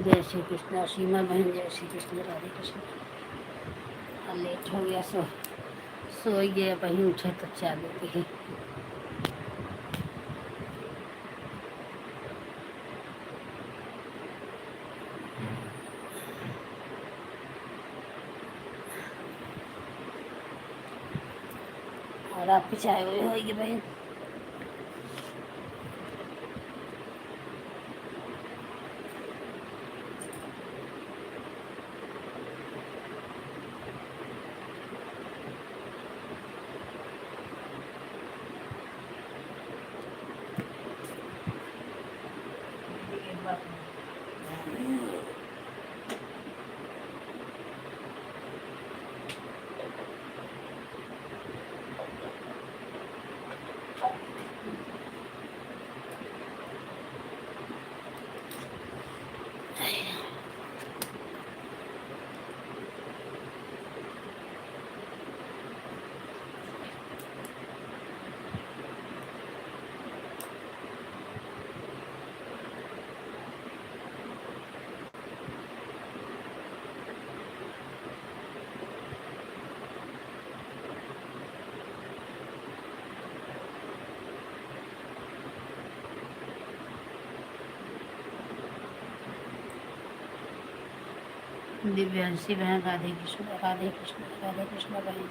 जय श्री कृष्ण सीमा बहन, जय श्री कृष्ण, राधे कृष्ण। लेट हो गया, सो ही गया, वहीं उठे तो चालू की। और आपकी चाय हुई होगी बहन? दिव्यांशी बहन राधे कृष्ण, राधे कृष्ण, राधे कृष्ण बहन।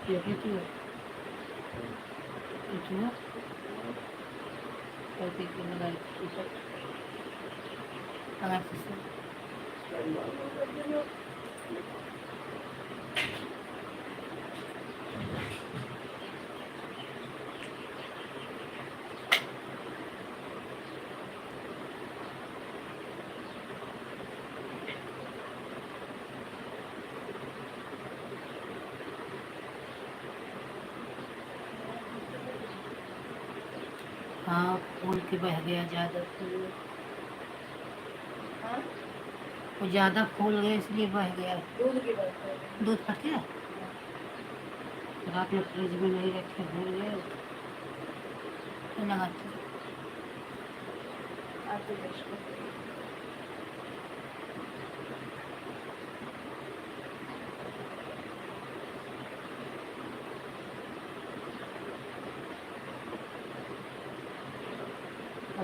Itu seperti itu dengan itu sangat susah. हाँ फूल के बह गया ज़्यादा फूल, वो ज़्यादा फूल गए इसलिए बह गया। दूध फट गया, रात में फ्रिज में नहीं रखे, भूल गए लगाते।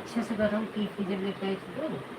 अच्छे से गर्म की थी जब लेके आई थी तो।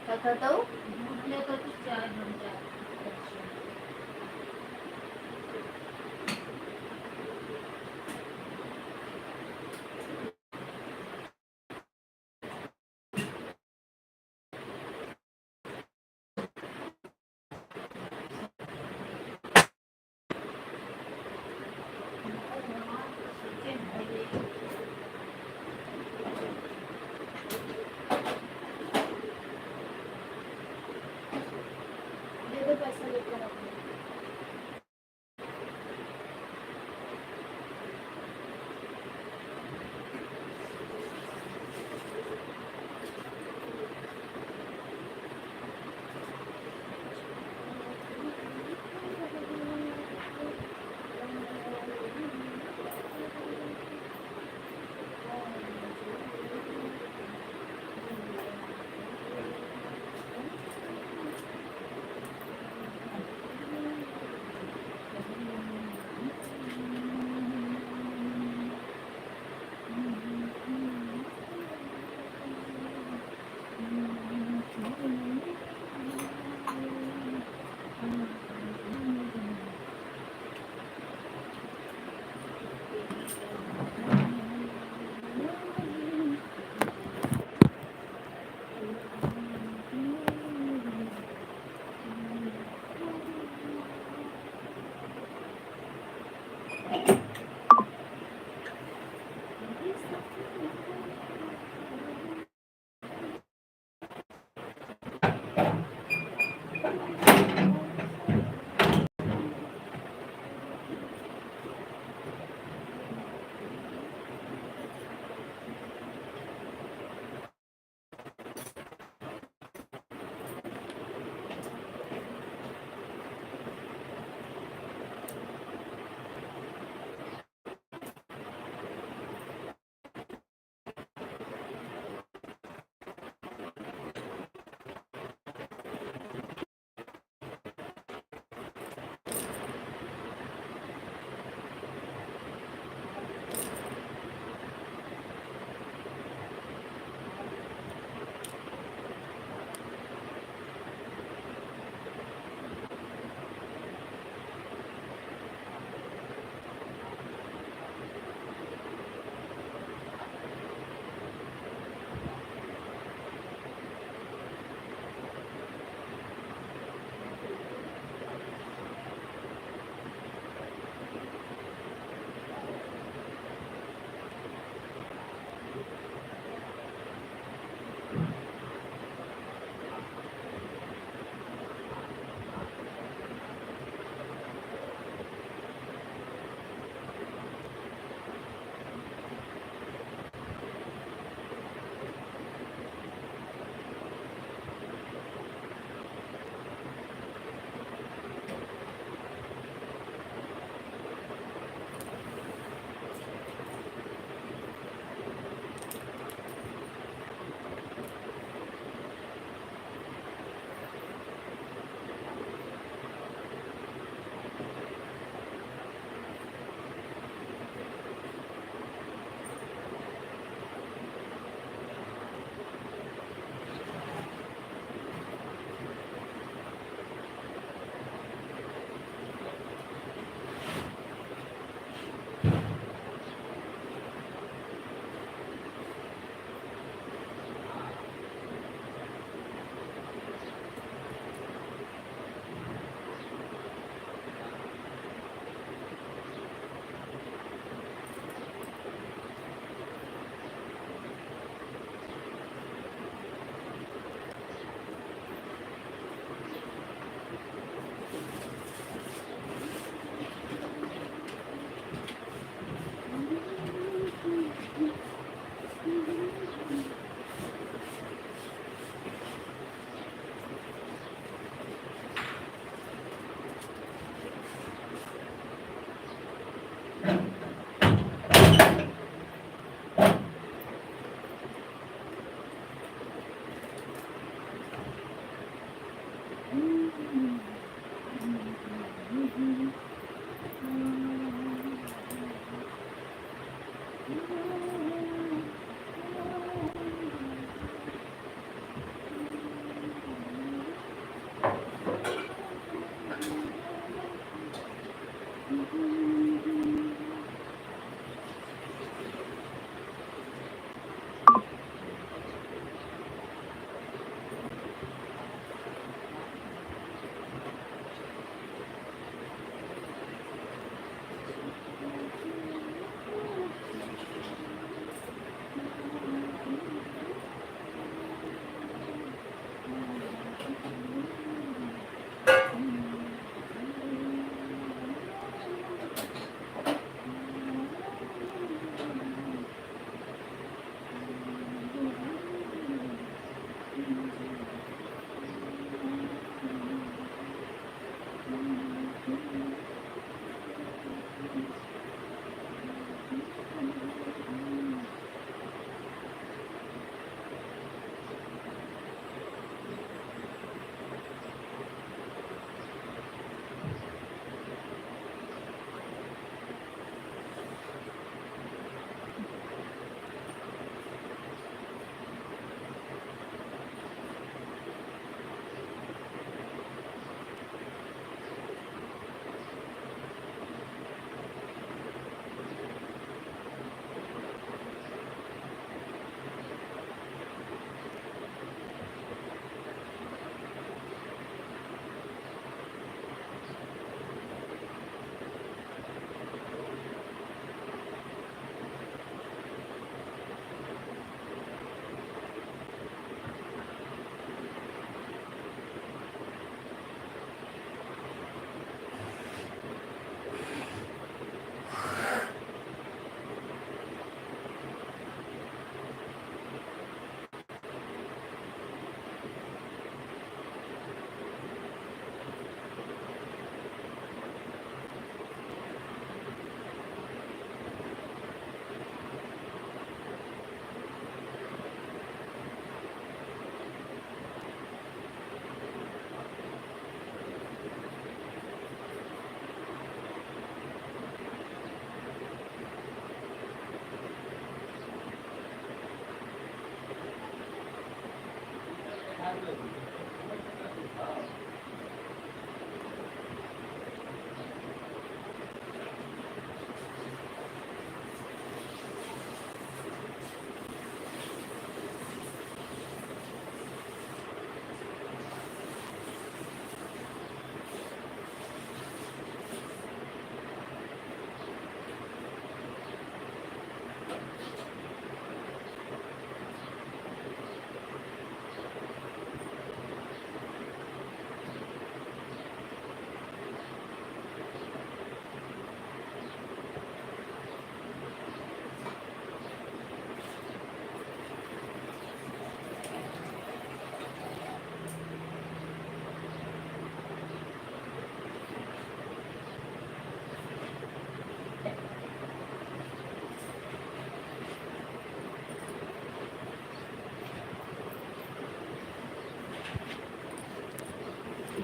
क्या खाता हूँ?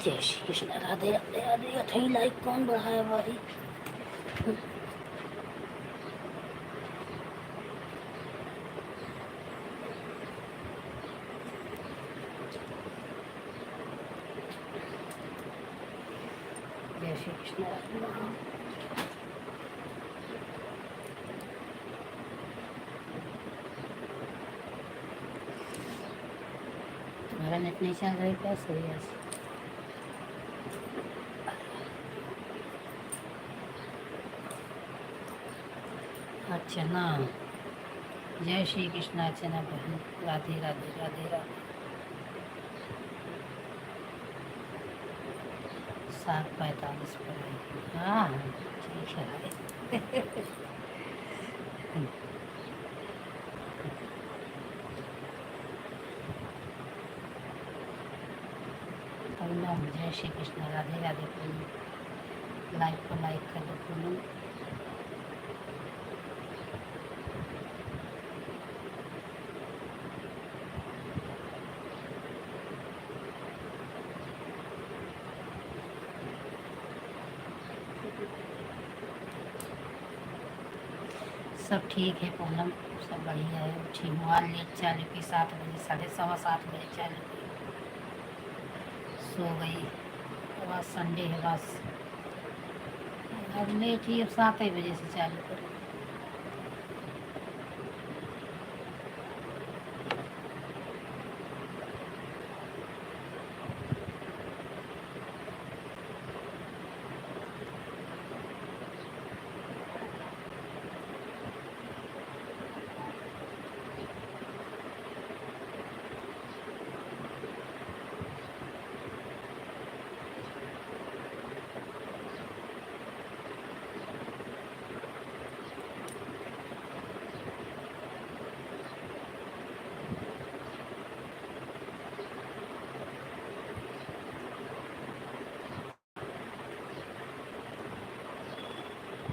जय श्री कृष्ण। राधे राधे राधे। अथई लाइक कौन बढ़ाया भाई? जय श्री कृष्ण। राधे राधे। तुम्हारा नेट नहीं चल रहा है क्या? सही है। अर्चना, जय श्री कृष्ण। अर्चना बहन, राधे राधे राधे राधे। 7:45 पर है। हाँ ठीक है। पूनम, जय श्री कृष्ण। राधे राधे। पूनम, लाइक को लाइक कर दो पूनम। सब ठीक है पूनम, सब बढ़िया है। उठी हुआ लेट चालू की 7 बजे, 7:15 7 बजे चालू की, सो गई। बस संडे है बस, अब लेट ही, अब 7 बजे से चालू करूँ।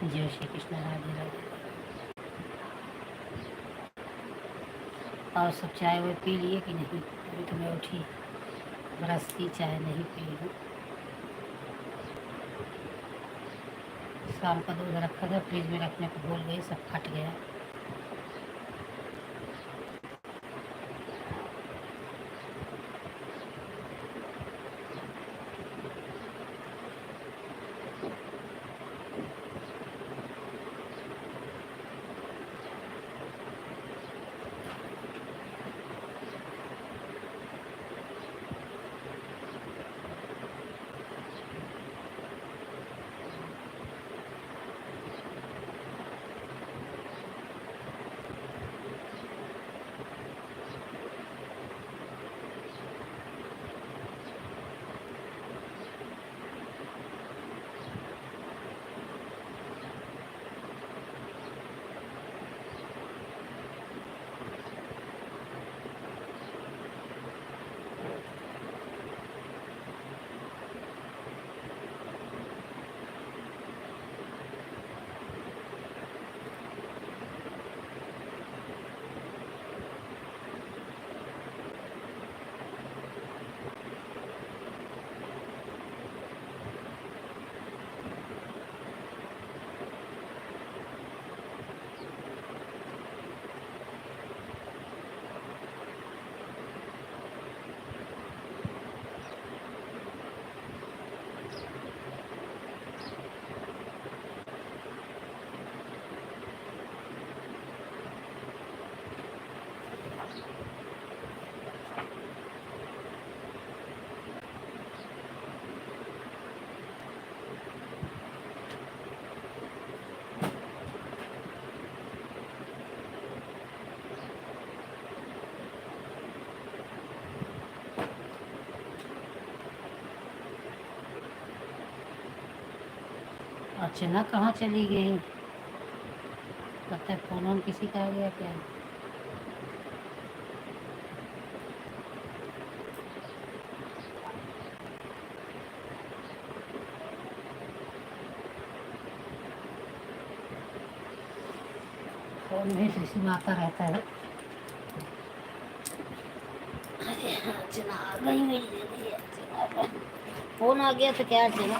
जय श्री कृष्ण, राधे राधे। और सब चाय वाय पी लिए कि नहीं? अभी तो मैं उठी, ब्रश की, चाय नहीं पी हूँ। शाम का दूध रखा था फ्रिज में, रखने को भूल गई, सब फट गया। अर्चना कहाँ चली गई? लगता है फोन ऑन किसी का आ गया क्या? फोन भी रिसीव आता रहता है। अर्चना आ गई, मेरी दीदी अर्चना आ गई। फोन आ गया तो क्या अर्चना?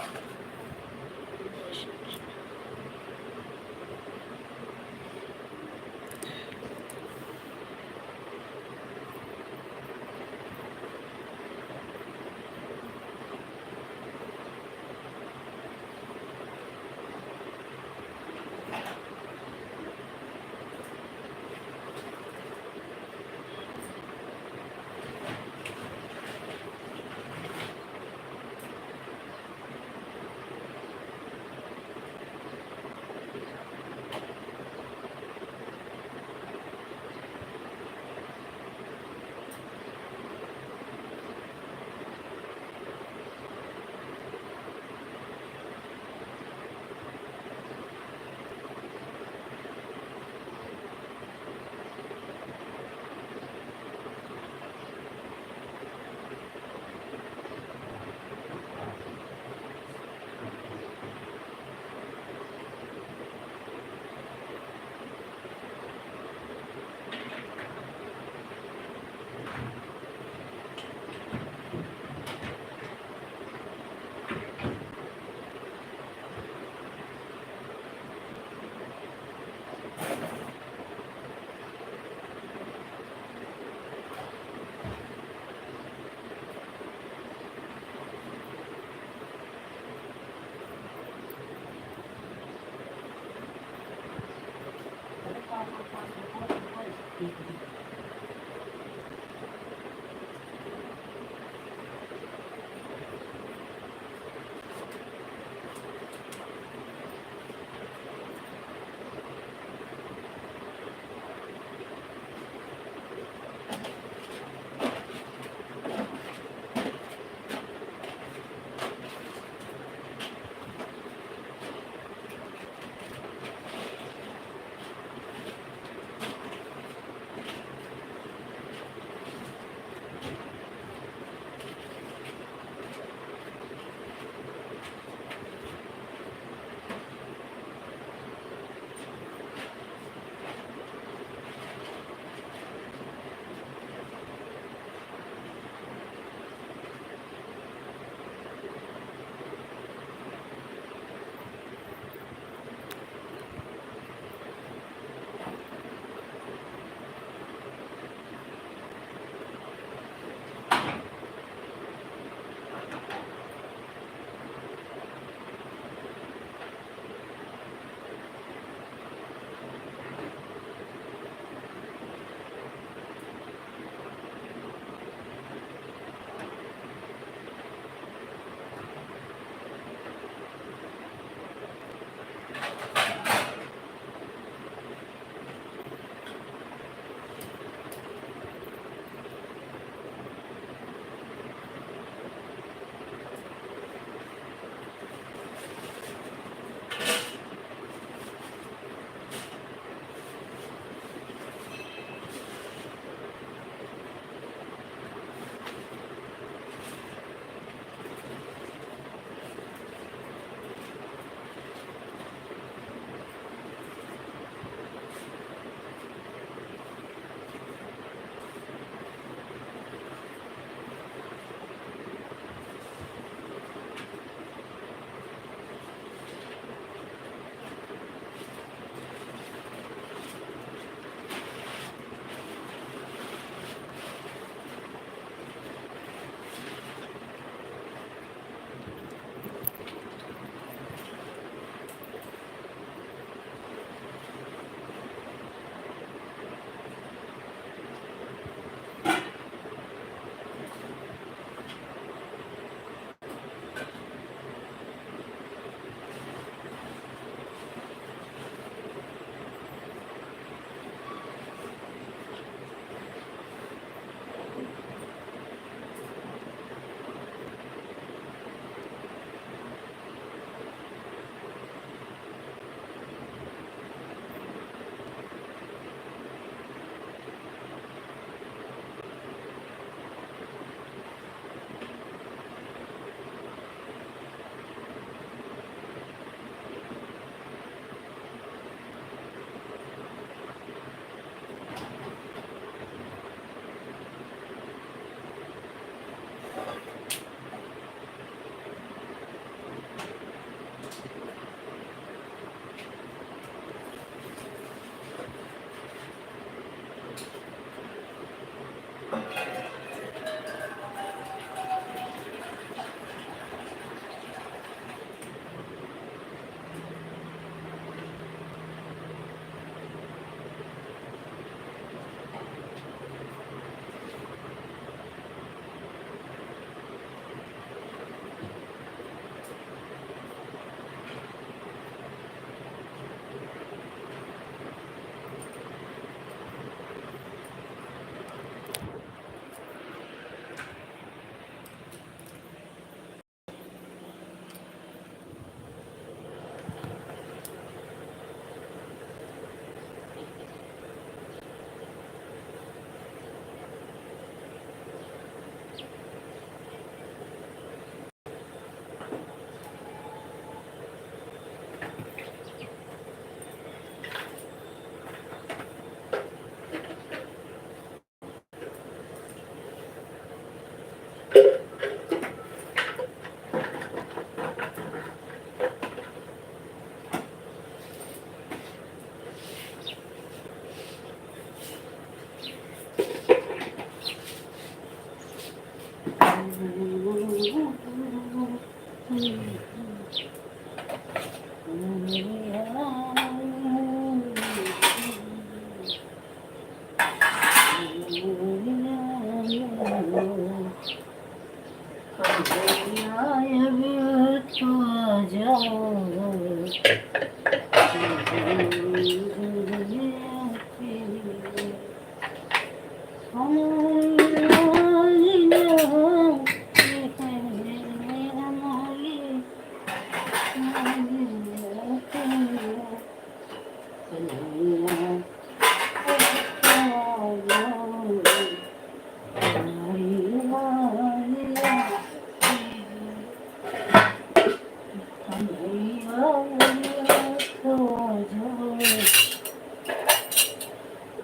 कन्हैया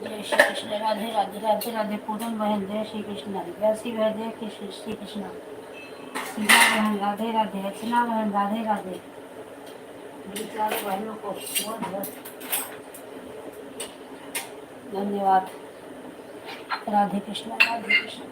जय श्री कृष्ण। राधे राधे राधे राधे। पूनम बहन जय श्री कृष्ण। वैसी बहन जय श्री कृष्ण। सीमा बहन राधे राधे। अर्चना बहन राधे राधे। गीता बहनों को बहुत बहुत धन्यवाद। राधे कृष्ण राधे कृष्ण।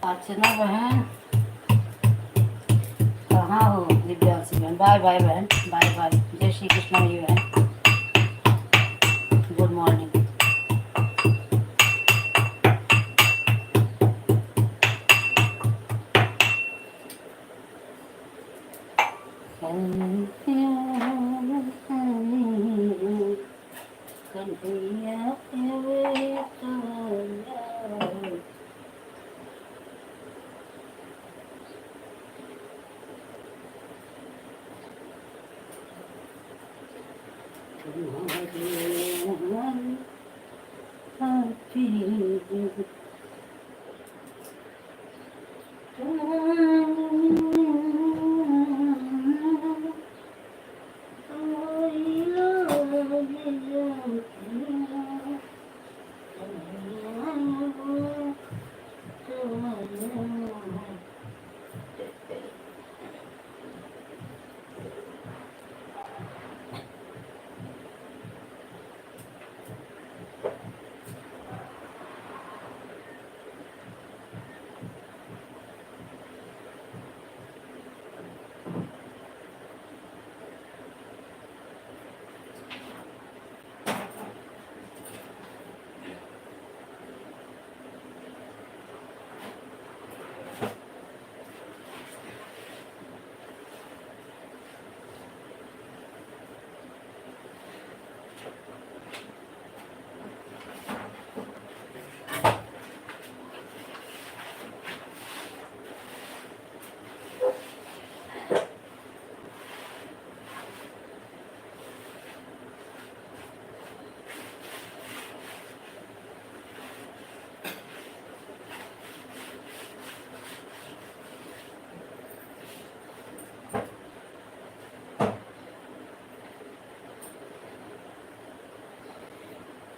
अर्चना बहन कहाँ हो? दिव्यांशी बहन बाय बाय बहन बाय बाय। जय श्री कृष्ण मेरी बहन। Good morning.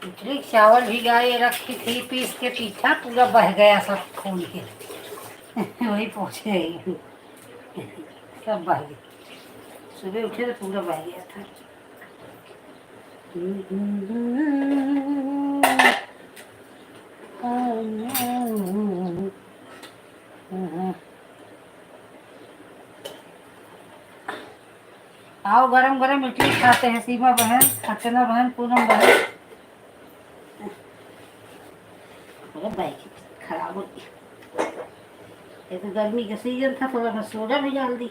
इडली चावल भिगाए रखी थी, पीस के पीठा पूरा बह गया सब खोल के वही पहुँचे रही सब बह गया। सुबह उठे तो पूरा बह गया था। आओ गरम गरम इडली खाते हैं। सीमा बहन, अर्चना बहन, पूनम बहन। बाइक खराब हो गई। ये तो गर्मी का सीजन था, थोड़ा सा सोडा भी डाल दी।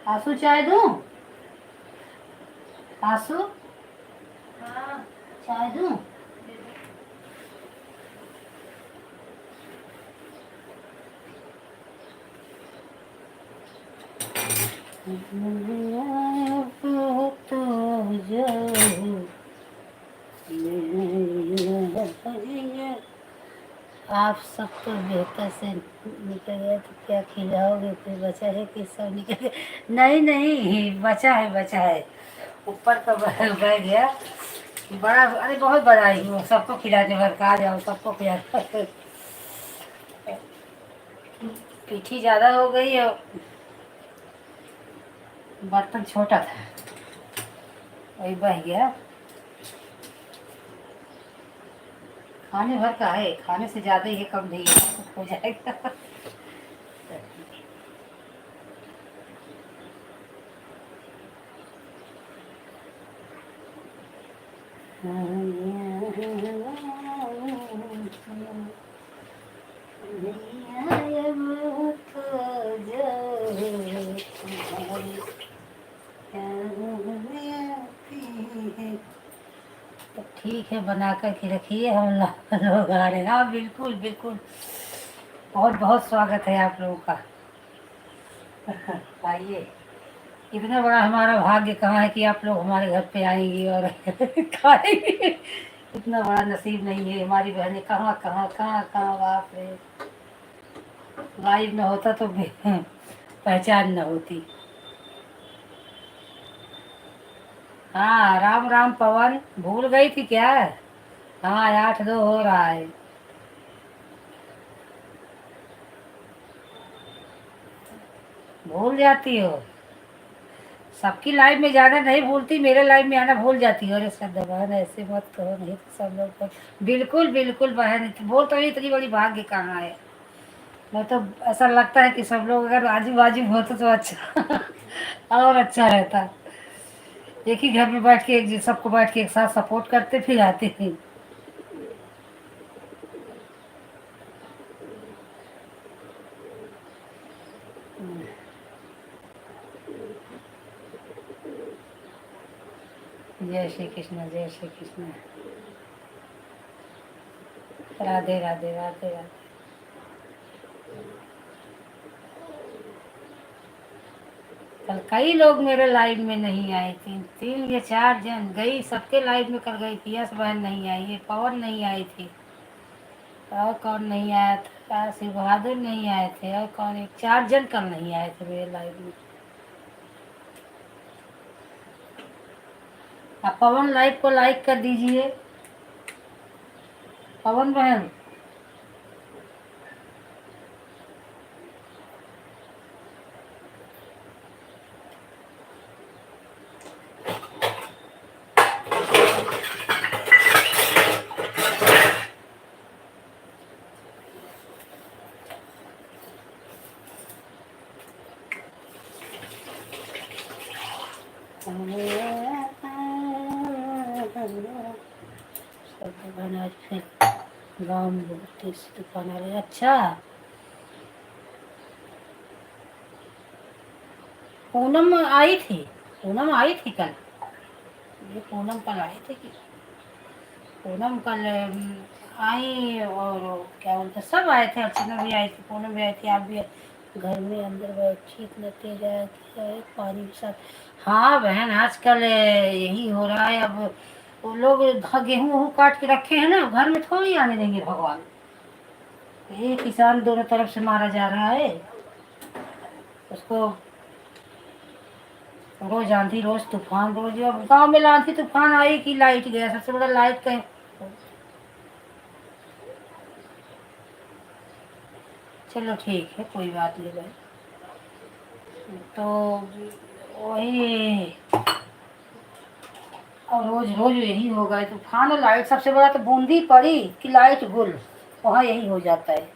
आंसू चाय दूं? आंसू चाय दूं? आप सब तो बेहतर से निकल गया तो क्या खिलाओगे? फिर बचा है कि सब निकल गया? नहीं नहीं, बचा है ऊपर तो बह गया। बड़ा, अरे बहुत बड़ा ही वो, सबको खिला दे, घर का आ जाओ सबको खिला दो। पीठी ज़्यादा हो गई और बर्तन छोटा था, वही बह गया। खाने भर का है, खाने से ज़्यादा ही है, कम नहीं है, हो जाएगा। तो ठीक है, बना कर के रखिए, हम लोग आ रहे हैं। हाँ बिल्कुल बिल्कुल, बहुत बहुत स्वागत है आप लोगों का। आइए, इतना बड़ा हमारा भाग्य कहाँ है कि आप लोग हमारे घर पे आएंगी और खाएंगी। इतना बड़ा नसीब नहीं है, हमारी बहनें कहाँ कहाँ कहाँ कहाँ, बाप रे। लाइव में होता तो पहचान न होती। हाँ, राम राम पवन, भूल गई थी क्या? हाँ, 8-2 हो रहा है। भूल जाती हो, सबकी लाइफ में जाना नहीं भूलती, मेरे लाइफ में आना भूल जाती हो। अरे सब बहन ऐसे मत कहो, नहीं तो सब लोग बिल्कुल बिल्कुल बहन, बोल तो इतनी बड़ी भाग्य कहाँ है। मैं तो ऐसा लगता है कि सब लोग अगर आजू बाजू होते तो अच्छा और अच्छा रहता। एक ही घर में बैठ के सबको बैठ के एक साथ सपोर्ट करते फिर आते थे। जय श्री कृष्ण, जय श्री कृष्ण। राधे राधे राधे राधे। कल कई लोग मेरे लाइव में नहीं आए, 3 या 4 जन गई, सबके लाइव में कर गई थी। यस बहन नहीं आई है, पवन नहीं आई थी, और कौन नहीं आया था, शिव बहादुर नहीं आए थे, और कौन, 1-4 जन कल नहीं आए थे मेरे लाइव में। आप पवन लाइव को लाइक कर दीजिए, पवन बहन। आज फिर गाँव में बहुत तेज तूफान आ रहा है। अच्छा, पूनम आई थी, पूनम आई थी कल, ये पूनम कल आई थी कि, पूनम कल आई, और क्या बोलते सब आए थे, अर्चना भी आई थी, पूनम भी आई थी, आप भी घर में अंदर बैठी, इतना तेज आया कि पानी के साथ। हाँ बहन, आजकल यही हो रहा है। अब वो लोग गेहूं वहूं काट के रखे हैं ना, घर में थोड़ी आने देंगे भगवान। ये किसान दोनों तरफ से मारा जा रहा है, उसको रोज आंधी रोज तूफान, रोज अब गाँव में आंधी तूफान आई कि लाइट गया, सबसे बड़ा लाइट का। चलो ठीक है, कोई बात नहीं भाई। तो वही, और रोज रोज यही होगा, तूफान और लाइट, सबसे बड़ा तो बूंदी पड़ी कि लाइट गुल, वहाँ यही हो जाता है।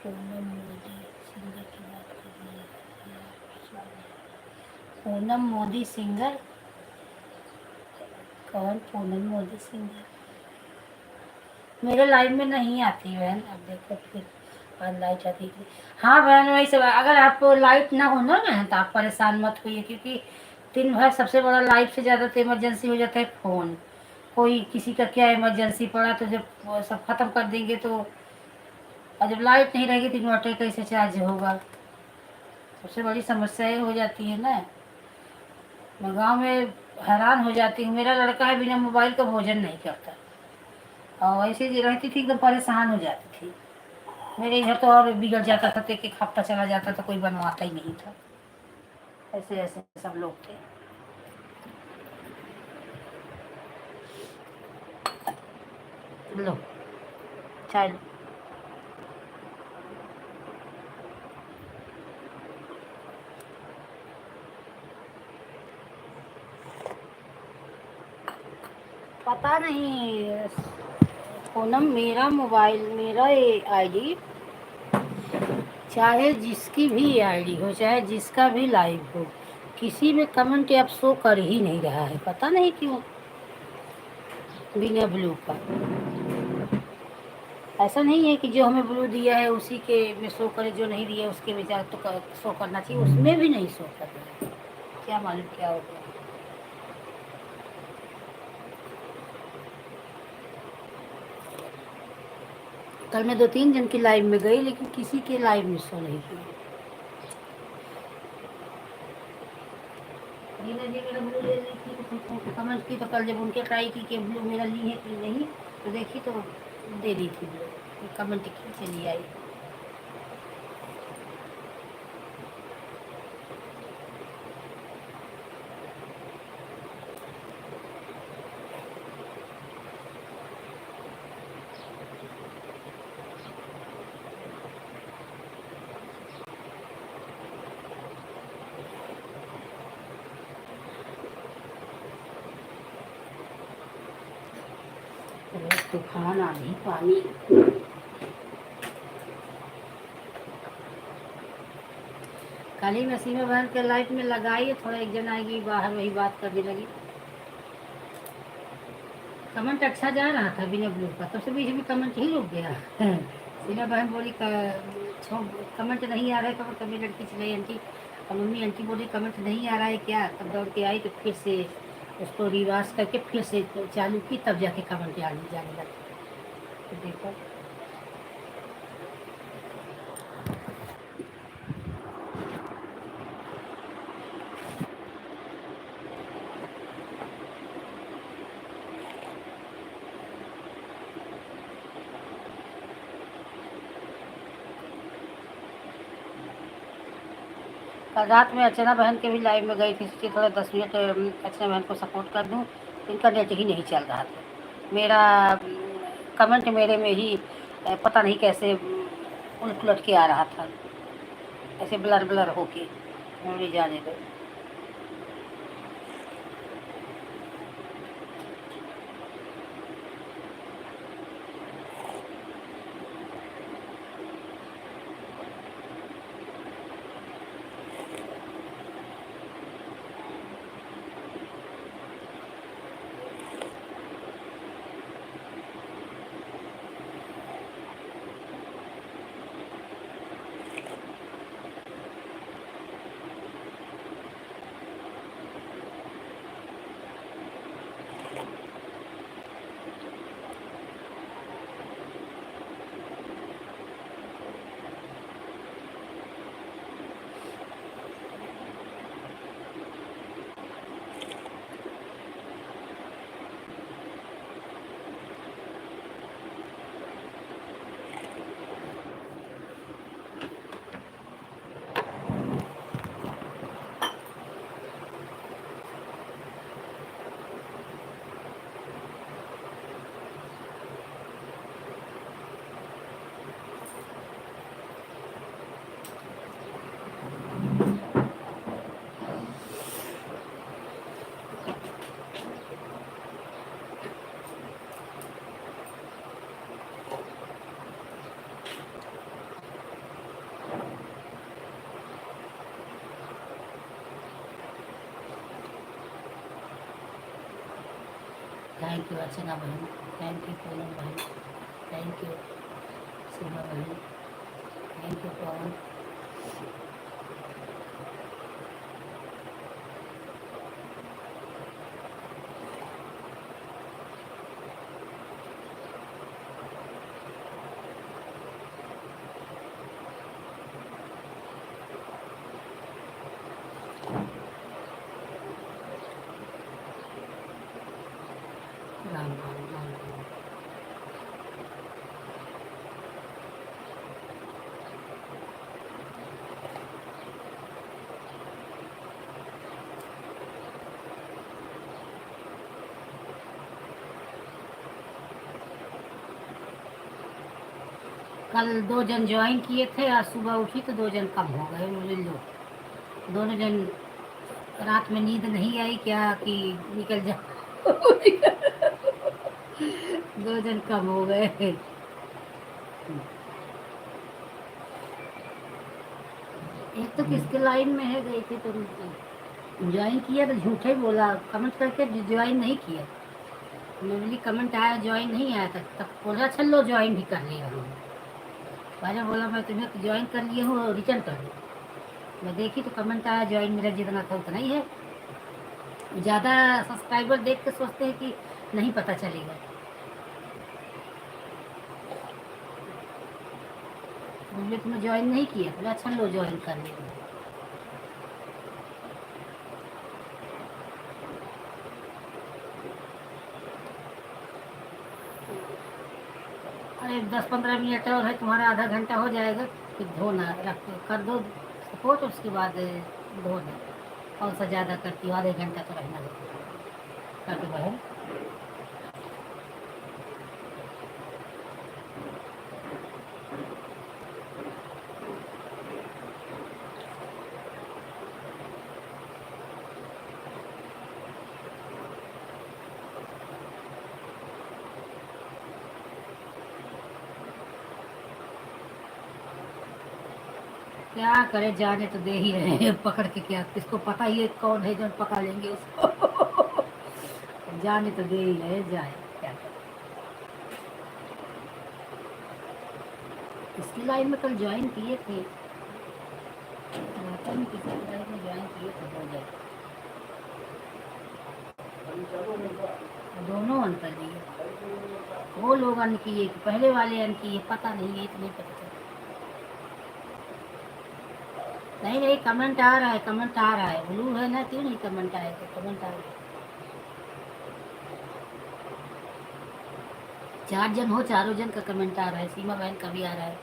पूनम मोदी सिंगर की बात कर रही है, पूनम मोदी सिंगर, कौन पूनम मोदी सिंगर? मेरे लाइव में नहीं आती बहन, अब देखो फिर बाद लाइट आती थी। हाँ बहन, वही सब, अगर आपको लाइट ना हो ना बहन तो आप परेशान मत होइए, क्योंकि दिन भर सबसे बड़ा लाइफ से ज़्यादा तो इमरजेंसी हो जाता है फ़ोन। कोई किसी का क्या इमरजेंसी पड़ा तो जब वो सब ख़त्म कर देंगे तो, और जब लाइट नहीं रहेगी तो इन्वर्टर कैसे चार्ज होगा, सबसे बड़ी समस्या ये हो जाती है ना। मैं गाँव में हैरान हो जाती हूँ। मेरा लड़का है बिना मोबाइल का भोजन नहीं करता, और ऐसे जी रहती थी एकदम परेशान हो जाती थी। मेरे इधर तो और बिगड़ जाता था, तो एक एक हफ्ता चला जाता था, कोई बनवाता ही नहीं था। ऐसे ऐसे सब लोग थे। लो चाय लो। पता नहीं पूनम, मेरा मोबाइल, मेरा ये आईडी, चाहे जिसकी भी आईडी हो, चाहे जिसका भी लाइव हो, किसी में कमेंट अब शो कर ही नहीं रहा है। पता नहीं क्यों, बिना ब्लू का। ऐसा नहीं है कि जो हमें ब्लू दिया है उसी के में शो करे, जो नहीं दिया उसके में तो शो करना चाहिए, उसमें भी नहीं शो कर रहा है। क्या मालूम क्या हो गया। कल मैं 2-3 जन की लाइव में गई, लेकिन किसी के लाइव में शो नहीं किया। रीना जी मेरा ब्लू ले ली थी, तो कमेंट की, तो कल जब उनके ट्राई की कि ब्लू मेरा ली है कि नहीं, तो देखी तो दे दी थी ब्लू। कमेंट की चली आई। तूफान आंधी पानी। कल ही मैं सीमा बहन के लाइफ में लगाई, थोड़ा एक जन आएगी बाहर, वही बात करने लगी। कमेंट अच्छा जा रहा था बिना ब्लू का, तब से बीच में कमेंट ही रुक गया। सीमा बहन बोली कमेंट नहीं आ रहा है, कमेंट कभी लड़की चलाई आंटी, और मम्मी आंटी बोली कमेंट नहीं आ रहा है क्या, तब दौड़ के आई, तो फिर से उसको रिवाज करके फिर से चालू की, तब जाके कमेंट आने जाने लगा। तो देखो, कल रात में अर्चना बहन के भी लाइव में गई थी, सोची थोड़ा 10 मिनट अर्चना बहन को सपोर्ट कर दूँ, इनका नेट ही नहीं चल रहा था। मेरा कमेंट मेरे में ही पता नहीं कैसे उलट पुलट के आ रहा था, ऐसे ब्लर ब्लर होके। मुझे जाने दो। थैंक यू अर्चना बहन, थैंक यू पूनम बहन, थैंक यू सीमा बहन, थैंक यू पवन। कल 2 जन ज्वाइन किए थे, आज सुबह उठी तो 2 जन कम हो गए मुझे लो। दोनों जन रात में नींद नहीं आई क्या कि निकल जाओ। 2 जन कम हो गए। एक तो किसके लाइन में है गई थी, तो ज्वाइन किया तो झूठे बोला, कमेंट करके ज्वाइन नहीं किया। मैं बोली कमेंट आया ज्वाइन नहीं आया, तब बोला अच्छा लो ज्वाइन भी कर लिया हूँ। मैंने बोला मैं तुम्हें ज्वाइन कर लिए हूँ और रिटर्न कर दूँ। मैं देखी तो कमेंट आया ज्वाइन मेरा जितना था उतना ही है। ज़्यादा सब्सक्राइबर देख के सोचते हैं कि नहीं पता चलेगा। बोले तुम्हें ज्वाइन नहीं किया, बोला अच्छा लो ज्वाइन कर लिया। अरे 10-15 मिनट और है, तुम्हारा आधा घंटा हो जाएगा। फिर धोना रख कर दो सपोर्ट, उसके बाद धोना। कौन सा ज़्यादा करती हो, आधे घंटा तो रहना दो करके बहन। क्या करे, जाने तो दे ही रहे हैं पकड़ के, क्या किसको पता ही है कौन है जो पकड़ लेंगे उसको। जाने तो दे ही रहे, जाए क्या करे। इसकी लाइन में कल ज्वाइन किए थे, पता नहीं किसी की लाइन में ज्वाइन किए थे, हो जाए दोनों अन कर दिए। वो लोग अन किए कि पहले वाले अन किए, पता नहीं है, इतनी पता चला। नहीं नहीं, कमेंट आ रहा है, कमेंट आ रहा है, ब्लू है ना, क्यों नहीं कमेंट आएगा, कमेंट आ रहा है। 4 जन हो, चारों जन का कमेंट आ रहा है। सीमा बहन का भी आ रहा है,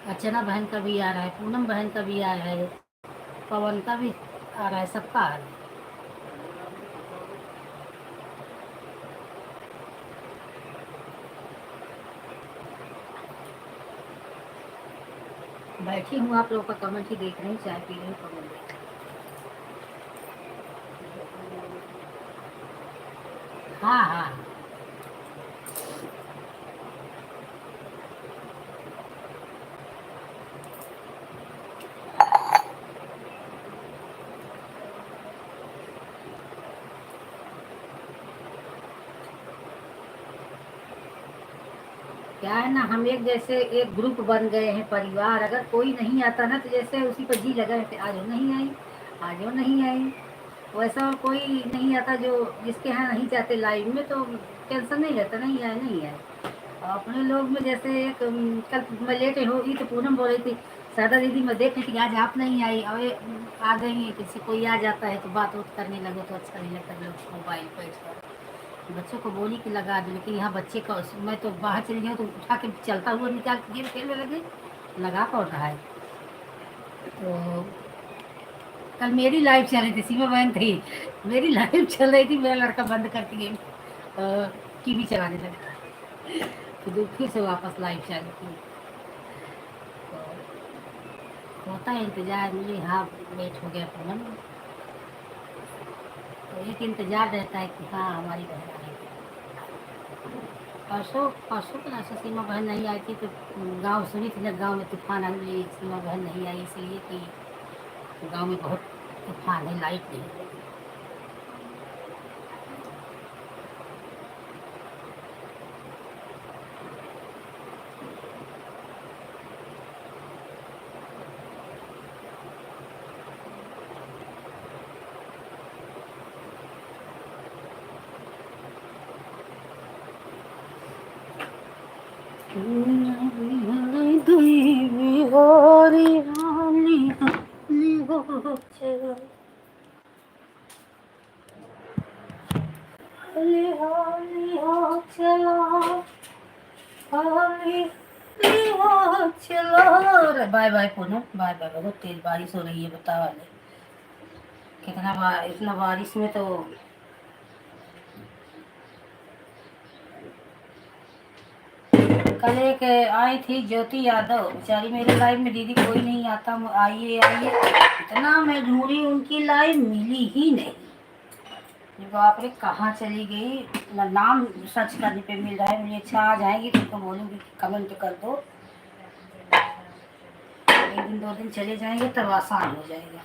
अर्चना बहन का भी आ रहा है, पूनम बहन का भी आ रहा है, पवन का भी आ रहा है, सबका आ रहा है। बैठी हूँ, आप लोगों का कमेंट ही देख रही हूँ, चाय पी रही हूँ, कमेंट देख रही हूँ। हाँ हाँ। क्या है ना, हम एक जैसे एक ग्रुप बन गए हैं, परिवार। अगर कोई नहीं आता ना तो जैसे उसी पर जी लगा रहते, आज वो नहीं आई, आज वो नहीं आई। वैसा और कोई नहीं आता जो जिसके यहाँ नहीं जाते लाइव में, तो टेंशन नहीं रहता, नहीं आए नहीं आए। और अपने लोग में जैसे एक कल मैं लेट होगी तो पूनम बोल रही थी शारदा दीदी मैं देख रही थी कि आज आप नहीं आई, और ये, आ गई हैं, किसी कोई आ जाता है तो बात उत करने लगो तो अच्छा नहीं लगता, लोग मोबाइल पर। बच्चों को बोली कि लगा दो, लेकिन यहाँ बच्चे का, मैं तो बाहर चली गई तो उठा के चलता हुआ निकाल के गेम खेलने लगे, लगा कौन रहा है। तो कल मेरी लाइव चल रही थी, सीमा बहन थी, मेरी लाइव चल रही थी, मेरा लड़का बंद करके गेम टीवी चलाने लगा, फिर से वापस लाइव चालू की। तो होता है इंतजार, मुझे हाँ लेट हो गया पूनम, तो एक इंतजार रहता है कि हाँ हमारी बहन आ रही है। परसों परसों तो ऐसा सीमा बहन नहीं आई थी, तो गांव सुनी थी ना, गांव में तूफान आई, सीमा बहन नहीं आई इसलिए कि गांव में बहुत तूफान है, लाइट नहीं है। Bye bye Poonam, bye bye. बहुत तेज बारिश हो रही है, बता वाले कितना इतना बारिश में तो कल एक आई थी ज्योति यादव, बेचारी मेरे लाइव में, दीदी कोई नहीं आता, आइए आइए, इतना मैं ढूंढी उनकी लाइव, मिली ही नहीं। बाप रे, कहाँ चली गई ना, नाम सर्च करने पे मिल रहा है मुझे। अच्छा आ जाएंगी तुमको बोलूँगी कमेंट कर दो, एक दिन 2 दिन चले जाएंगे तब आसान हो जाएगा।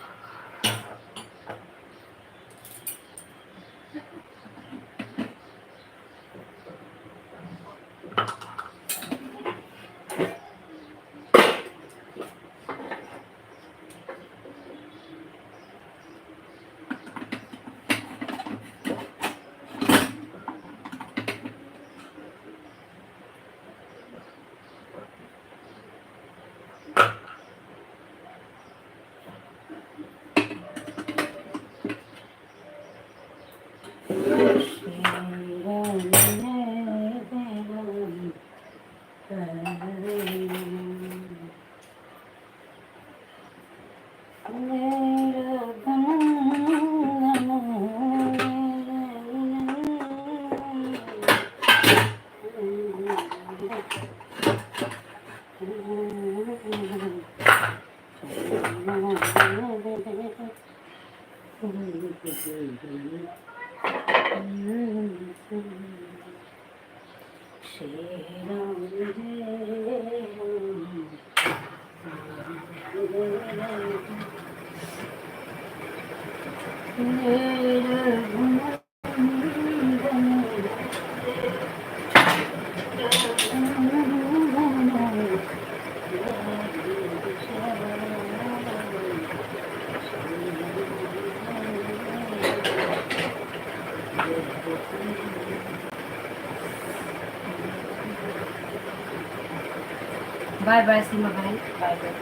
बाय बाय सीमा बहन, बाय बाय।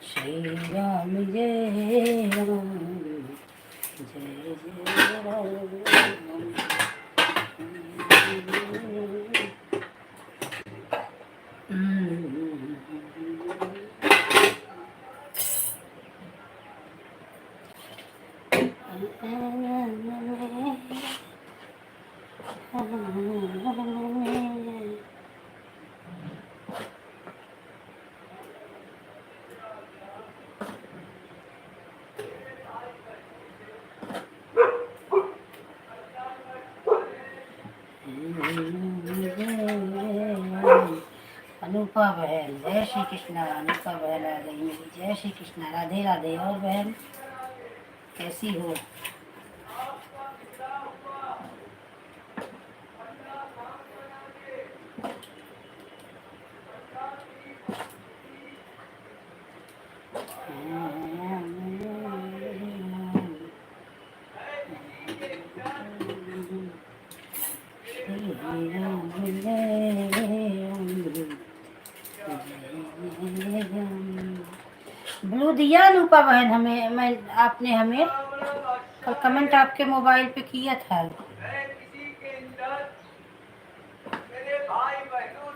श्री राम जय राम, जय जय राम। अनुपा बहन, जय श्री कृष्णा। अनुपा बहन आ गई मेरी, जय श्री कृष्णा, राधे राधे। और बहन कैसी हो? ब्लू दिया अनुपा बहन हमें, मैं आपने हमें कल कमेंट आपके मोबाइल पे किया था।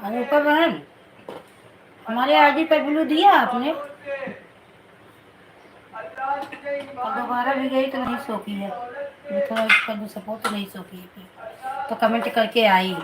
अनुपा बहन हमारे आईडी पे ब्लू दिया आपने। और दोबारा भी गई तो नहीं सो की है, थोड़ा कर दो सपोर्ट तो नहीं सो की है फिर तो कमेंट करके आई।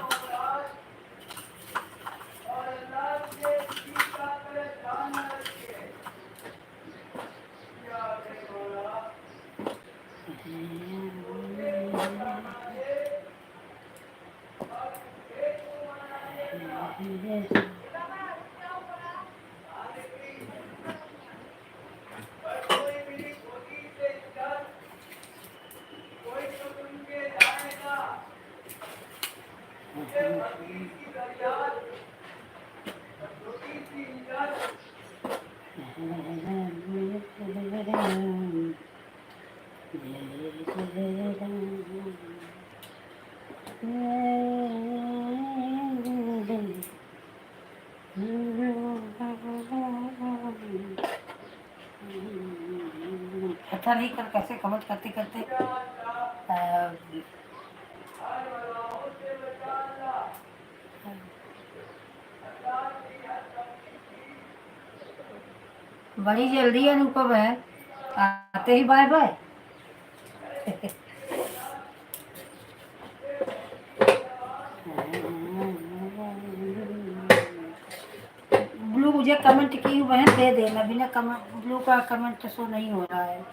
पता नहीं कल कैसे कमेंट करते करते बड़ी जल्दी अनुपम है, आते ही बाय बाय। ब्लू मुझे कमेंट की बहन दे देना, बिना कमेंट ब्लू का कमेंट शो नहीं हो रहा है।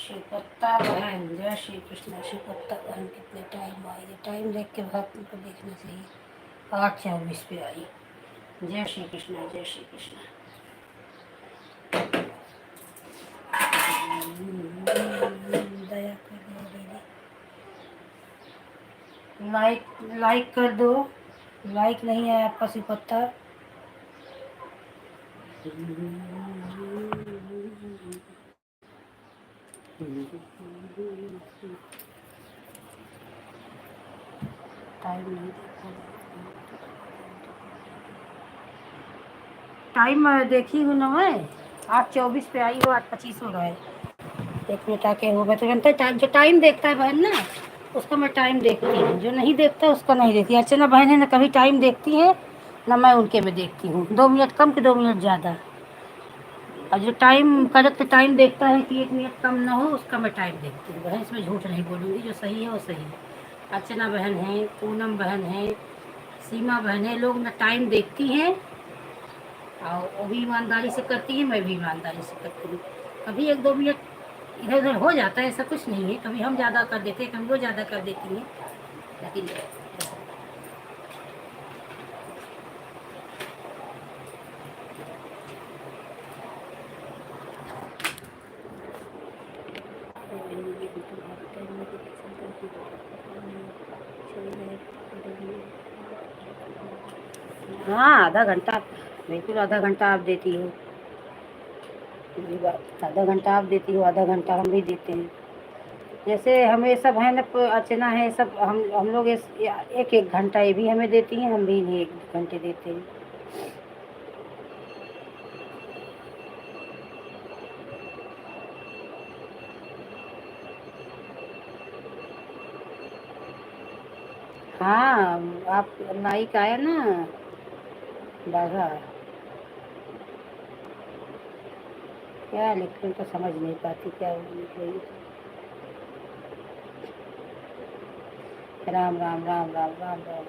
शिवपत्ता बहन जय श्री कृष्ण। शिवपत्ता बहन कितने टाइम आई है, टाइम देख के भक्त को देखना चाहिए। 8:24 पे आई। जय श्री कृष्ण जय श्री कृष्ण। दया कर दो दीदी, लाइक कर दो। लाइक नहीं है आपका शिवपत्ता। टाइम देखी हूँ ना मैं, 8:24 पे आई हो, 8:25 हो रहा है। 1 मिनट आके हो गया तो जानते टाइम, जो टाइम देखता है बहन ना उसका मैं टाइम देखती हूँ, जो नहीं देखता उसका नहीं देखती। अर्चना बहन है ना कभी टाइम देखती है ना, मैं उनके में देखती हूँ 2 मिनट कम कि 2 मिनट ज़्यादा। और जो टाइम करेक्ट टाइम देखता है कि 1 मिनट कम ना हो उसका मैं टाइम देखती हूँ। बहन इसमें झूठ नहीं बोलूँगी, जो सही है वो सही है। अर्चना बहन है, पूनम बहन है, सीमा बहन है, लोग ना टाइम देखती हैं और वो भी ईमानदारी से करती है, मैं भी ईमानदारी से करती हूँ। कभी 1-2 मिनट इधर उधर हो जाता है, ऐसा कुछ नहीं है। कभी हम ज़्यादा कर देते हैं, कभी वो ज़्यादा कर देती हैं, लेकिन हाँ आधा घंटा, बिल्कुल आधा घंटा आप देती हो। आधा घंटा आप देती हो, आधा घंटा हम भी देते हैं। जैसे हमें सब है ना अर्चना है, सब हम लोग एक एक घंटा ये भी हमें देती हैं, हम भी इन्हें 1 घंटे देते हैं। हाँ आप लाइक आया ना बाघा, क्या लिखूं तो समझ नहीं पाती क्या लिख रही। राम राम राम राम राम राम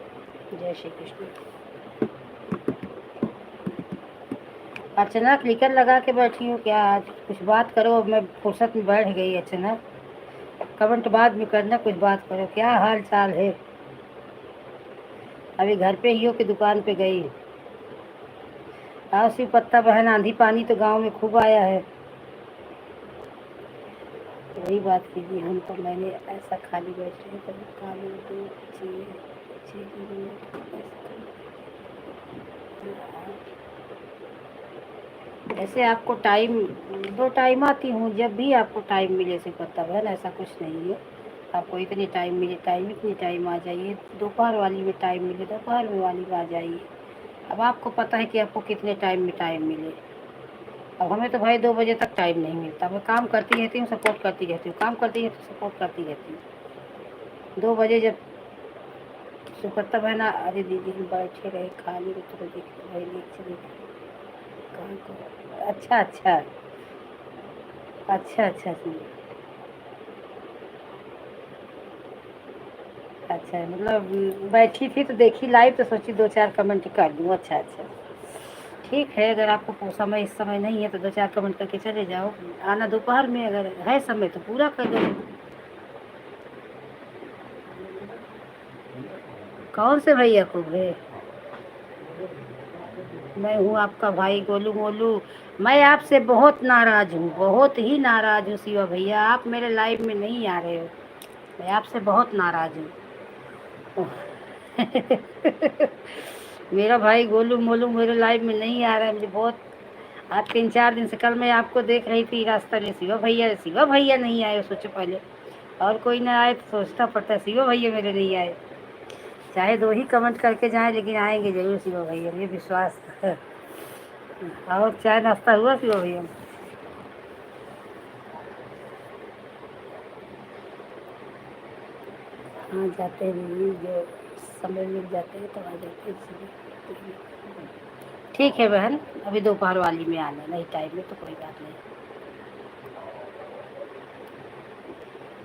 जय श्री कृष्ण। अर्चना क्लिकर लगा के बैठी हूँ क्या? आज कुछ बात करो, मैं फुर्सत में बैठ गई। अर्चना कमेंट बाद में करना, कुछ बात करो, क्या हाल चाल है? अभी घर पे ही हो कि दुकान पे गई? आओ शिव पत्ता बहन, आंधी पानी तो गांव में खूब आया है। वही बात कीजिए। हम तो मैंने ऐसा खाली बैठे हैं, कभी काली दूध चाहिए, ऐसे आपको टाइम, दो टाइम आती हूँ जब भी आपको टाइम मिले से पता है ना, ऐसा कुछ नहीं है। आपको इतनी टाइम मिले, टाइम इतनी टाइम आ जाइए, दोपहर वाली में टाइम मिले दोपहर में वाली में आ जाइए। अब आपको पता है कि आपको कितने टाइम में टाइम मिले। अब हमें तो भाई 2 बजे तक टाइम नहीं मिलता। मैं काम करती रहती हूँ, सपोर्ट करती रहती हूँ, काम करती रहती हूँ, सपोर्ट करती रहती हूँ। 2 बजे जब सुपत्ता बहना, अरे दीदी हम बैठे रहे खाली में, तो देख भाई नीचे देख कहाँ को। अच्छा अच्छा अच्छा अच्छा अच्छा, मतलब बैठी थी तो देखी लाइव तो सोची 2-4 कमेंट कर दूँ। अच्छा अच्छा, ठीक है। अगर आपको समय इस समय नहीं है तो 2-4 कमेंट करके चले जाओ। आना दोपहर में, अगर है समय तो पूरा कर दो। कौन से भैया को है? मैं हूँ आपका भाई गोलू मोलू। मैं आपसे बहुत नाराज हूँ, बहुत ही नाराज हूँ शिवा भैया। आप मेरे लाइव में नहीं आ रहे हो, मैं आपसे बहुत नाराज हूँ। मेरा भाई गोलू मोलू मेरे लाइव में नहीं आ रहा है, मुझे बहुत। आज 3-4 दिन से, कल मैं आपको देख रही थी रास्ता में, शिवा भैया नहीं आए। सोचो पहले और कोई ना आए तो सोचना पड़ता है शिवा भैया मेरे नहीं आए। चाहे 2 ही कमेंट करके जाएं, लेकिन आएंगे जरूर शिवा भैया, ये विश्वास है। और चाय नाश्ता हुआ शिवा भैया? हाँ जाते हैं दीदी, जो समय मिल जाते हैं तो आ जाते हैं सुबह। ठीक है बहन, अभी दोपहर वाली में आना, नहीं टाइम में तो कोई बात नहीं।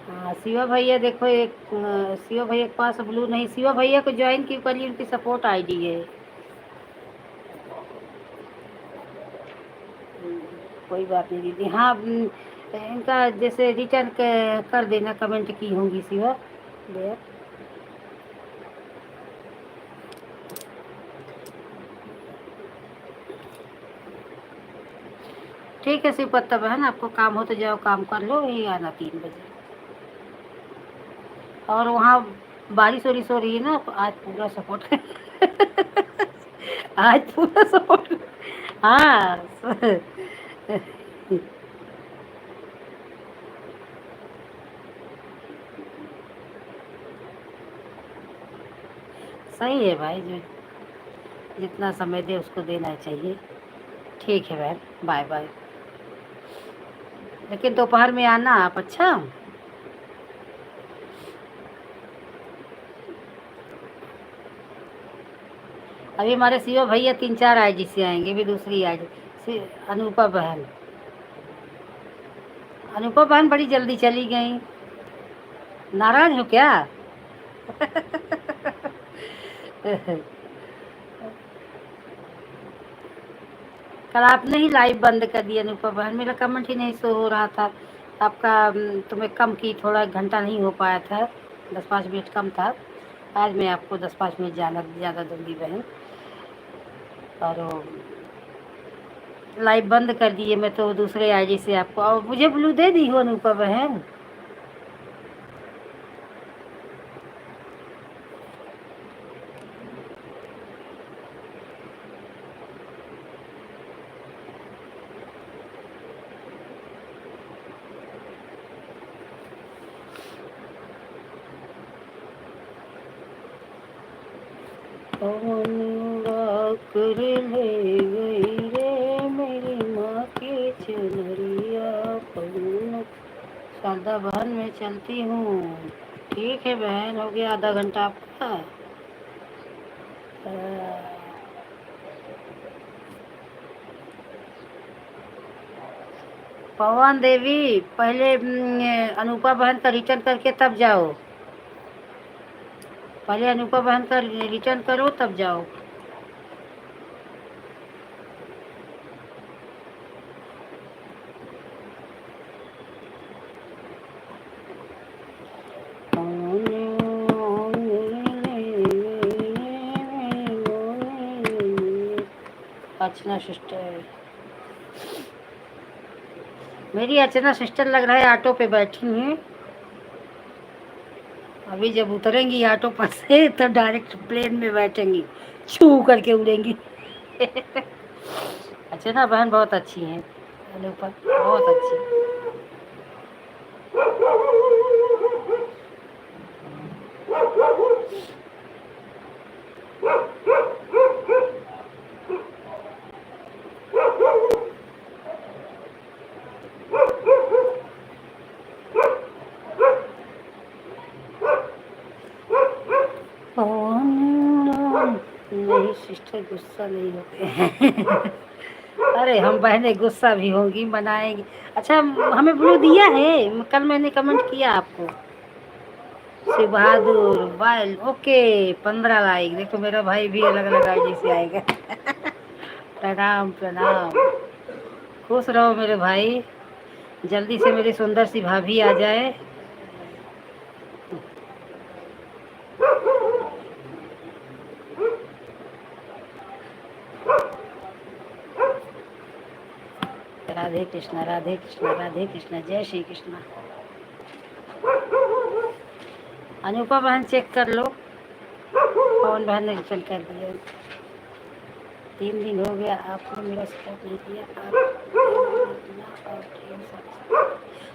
हाँ शिवा भैया देखो, एक शिवा भैया के पास ब्लू नहीं, शिवा भैया को ज्वाइन क्यों करिए, उनकी सपोर्ट आईडी है। कोई बात नहीं दीदी। हाँ इनका जैसे रिटर्न कर देना, कमेंट की होंगी शिवा भैया। ठीक है शिव पत्ता बहन, आपको काम हो तो जाओ काम कर लो, यही आना 3 बजे। और वहाँ बारिश वारिश हो रही है ना, आज पूरा सपोर्ट आज पूरा सपोर्ट। हाँ सही है भाई, जो जितना समय दे उसको देना चाहिए। ठीक है बहन, बाय बाय। लेकिन दोपहर में आना आप। अच्छा, अभी हमारे शिवा भैया 3-4 आईडी से आएंगे, भी दूसरी आईडी। अनुपा बहन, अनुपा बहन बड़ी जल्दी चली गई, नाराज हो क्या? कल आपने ही लाइव बंद कर दिया अनुपा बहन, मेरा कमेंट ही नहीं शो हो रहा था आपका। तुम्हें कम की, थोड़ा 1 घंटा नहीं हो पाया था, 10-5 मिनट कम था। आज मैं आपको 10-5 मिनट ज़्यादा दूंगी बहन। और लाइव बंद कर दिए मैं तो दूसरे आईडी से आपको, और मुझे ब्लू दे दी हो अनुपा बहन। कर ले गई रे मेरी माँ की चुनरिया पन्नू। शारदा बहन मैं चलती हूँ। ठीक है बहन, हो गया आधा घंटा आपका। पवन देवी, पहले अनुपा बहन का रिटर्न करके तब जाओ। पहले अनुपा बहन का रिटर्न करो तब जाओ। अर्चना सिस्टर, मेरी अर्चना सिस्टर लग रहा है ऑटो पे बैठी हुई। अभी जब उतरेंगी ऑटो पर से तो डायरेक्ट प्लेन में बैठेंगी, छू करके उड़ेंगी। अर्चना बहन बहुत अच्छी हैं, ऊपर बहुत अच्छी। नहीं सिस्टर गुस्सा नहीं होते। अरे हम बहनें गुस्सा भी होंगी, मनाएंगी। अच्छा हमें ब्लू दिया है, कल मैंने कमेंट किया आपको। शिव बहादुर बाइल ओके 15 लाइक। देखो मेरा भाई भी अलग अलग आईडी से आएगा। प्रणाम प्रणाम, खुश रहो मेरे भाई, जल्दी से मेरी सुंदर सी भाभी आ जाए। राधे कृष्णा राधे कृष्णा राधे कृष्णा, जय श्री कृष्णा। अनुपा बहन चेक कर लो, पवन बहन ने रिटर्न कर दिया। 3 दिन हो गया आपने मेरा सपोर्ट नहीं किया।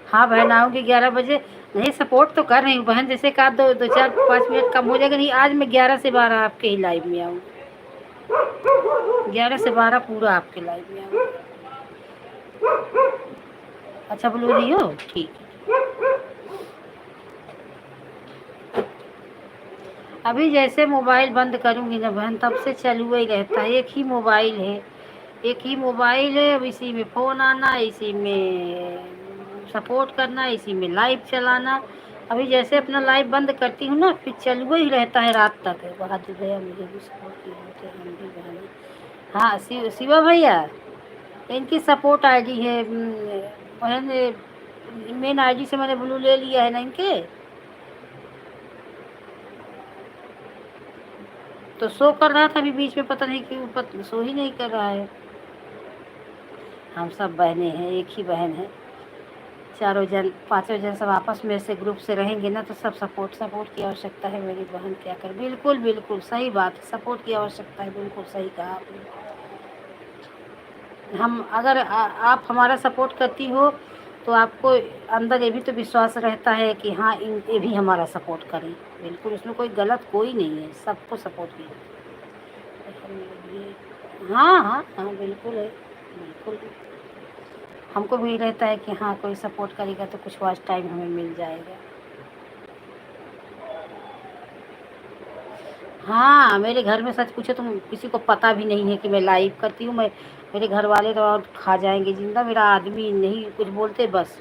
हाँ बहन आऊँगी 11 बजे। नहीं सपोर्ट तो कर रही हूँ बहन, जैसे कहा 2-4-5 मिनट कम हो जाएगा। नहीं आज मैं 11 से 12 आपके ही लाइव में आऊँगी, 11 से 12 पूरा आपके लाइव में आऊँगी। अच्छा बोलो रही हो, ठीक है। अभी जैसे मोबाइल बंद करूँगी ना बहन, तब से चालू ही रहता है। एक ही मोबाइल है, एक ही मोबाइल है। अब इसी में फ़ोन आना, इसी में सपोर्ट करना, इसी में लाइव चलाना। अभी जैसे अपना लाइव बंद करती हूँ ना, फिर चालू ही रहता है रात तक। बहादुर भैया मुझे भी सपोर्ट किए होते, हम भी बहन। हाँ शिवा भैया, इनकी सपोर्ट आईडी है बहन, मेन आईडी से मैंने ब्लू ले लिया है ना इनके, तो शो कर रहा था अभी बीच में, पता नहीं क्यों शो ही नहीं कर रहा है। हम सब बहनें हैं, एक ही बहन है। चारों जन 5 जन सब आपस में से ग्रुप से रहेंगे ना, तो सब सपोर्ट की आवश्यकता है। मेरी बहन क्या कर, बिल्कुल बिल्कुल सही बात है, सपोर्ट की आवश्यकता है, बिल्कुल सही कहा आपने। हम अगर आप हमारा सपोर्ट करती हो तो आपको अंदर ये भी तो विश्वास रहता है कि हाँ ये भी हमारा सपोर्ट करें। बिल्कुल इसमें कोई गलत कोई नहीं है, सबको सपोर्ट किया। हाँ हाँ हाँ बिल्कुल है, बिल्कुल। हमको भी रहता है कि हाँ कोई सपोर्ट करेगा तो कुछ वॉच टाइम हमें मिल जाएगा। हाँ मेरे घर में सच पूछो तो किसी को पता भी नहीं है कि मैं लाइव करती हूँ। मैं, मेरे घर वाले तो और खा जाएंगे जिंदा, मेरा आदमी नहीं कुछ बोलते बस।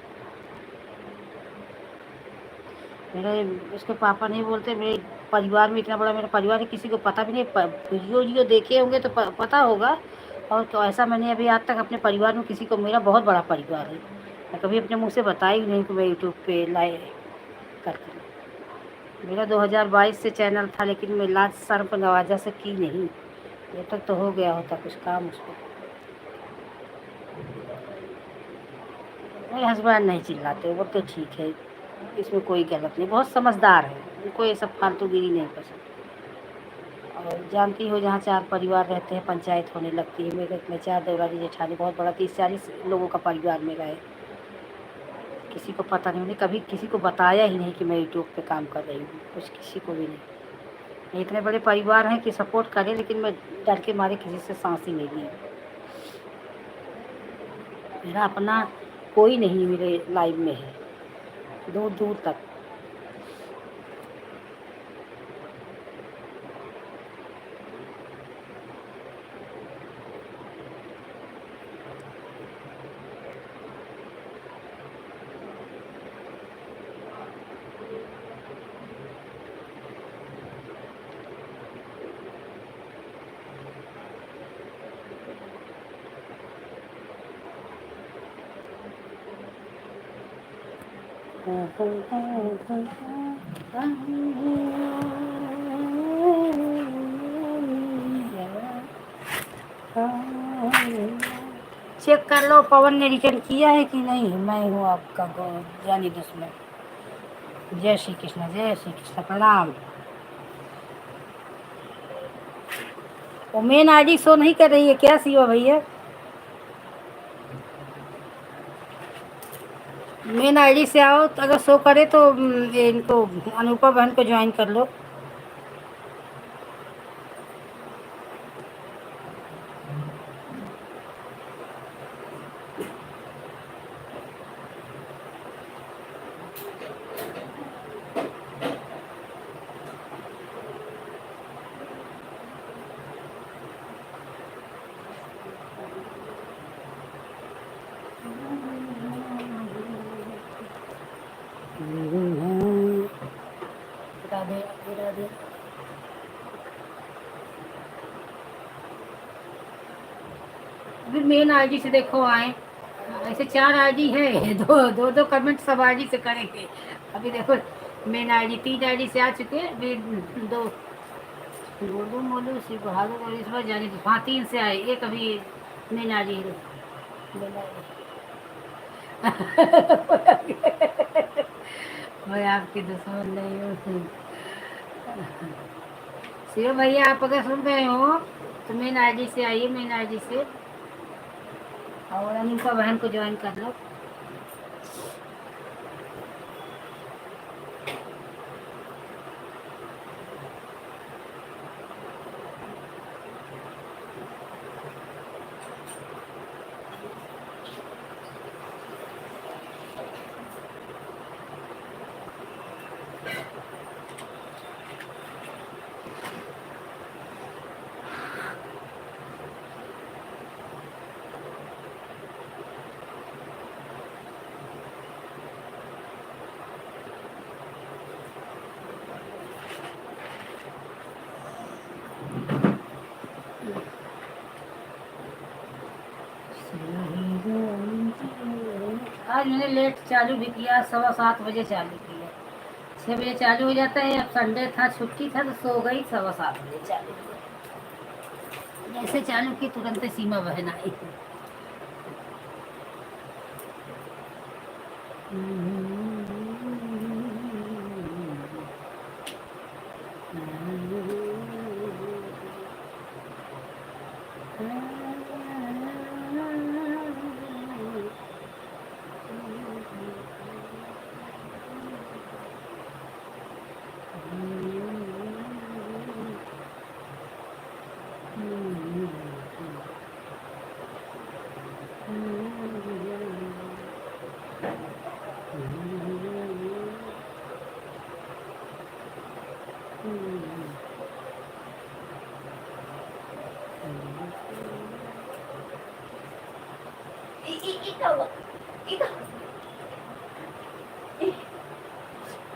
मेरे उसके पापा नहीं बोलते। मेरे परिवार में इतना बड़ा मेरा परिवार है, किसी को पता भी नहीं। वीडियो वीडियो देखे होंगे तो पता होगा। और तो ऐसा मैंने अभी आज तक अपने परिवार में किसी को, मेरा बहुत बड़ा परिवार है, मैं कभी अपने मुँह से बताई नहीं कि मैं यूट्यूब पे लाइव करती हूँ। मेरा 2022 से चैनल था, लेकिन मैं लाज शर्म नवाजा से की नहीं। ये तक तो हो गया होता कुछ काम उसको। मेरे हस्बैंड नहीं चिल्लाते, वो तो ठीक है, इसमें कोई गलत नहीं, बहुत समझदार है, उनको ये सब फालतूगिरी नहीं पसंद। और जानती हो जहाँ 4 परिवार रहते हैं पंचायत होने लगती है। मेरे में 4 देवरानी जेठानी, बहुत बड़ा 30-40 लोगों का परिवार मेरा है। किसी को पता नहीं, मैंने कभी किसी को बताया ही नहीं कि मैं यूट्यूब पे काम कर रही हूँ, कुछ किसी को भी नहीं। इतने बड़े परिवार हैं कि सपोर्ट करें, लेकिन मैं डर के मारे किसी से सांस ही नहीं ली। मेरा अपना कोई नहीं मेरे लाइफ में है, दूर दूर तक। चेक कर लो पवन ने रिटर्न किया है कि नहीं। मैं हूँ आपका जानी दुश्मन। जय श्री कृष्ण, जय श्री कृष्ण, प्रणाम। वो मेन आईडी शो नहीं कर रही है क्या शिवा भैया? मेन आईडी से आओ तो अगर शो करे तो ये इनको अनुपा बहन को ज्वाइन कर लो। राधे राधे। अभी मेन आईडी से देखो आए, ऐसे 4 आईडी है, दो दो कमेंट सब आईडी से करेंगे। अभी देखो मेन आईडी 3 आईडी से आ चुके हैं, अभी दो गोलू मोलू शिव बहादुर और इस बार जानी तो 3 से आए, एक अभी मेन आईडी है। मैं आपकी दुश्मन नहीं हूँ शिव भैया। आप अगर सुन रहे हो तो मेन आईडी से आइए, मेन आईडी से, और अनुपा बहन को ज्वाइन कर लो। आज मैंने लेट चालू भी किया, 7:15 बजे चालू किया। 6 बजे चालू हो जाता है, अब संडे था, छुट्टी था तो सो गई, 7:15 बजे चालू किया। जैसे चालू की तुरंत सीमा बहन आई।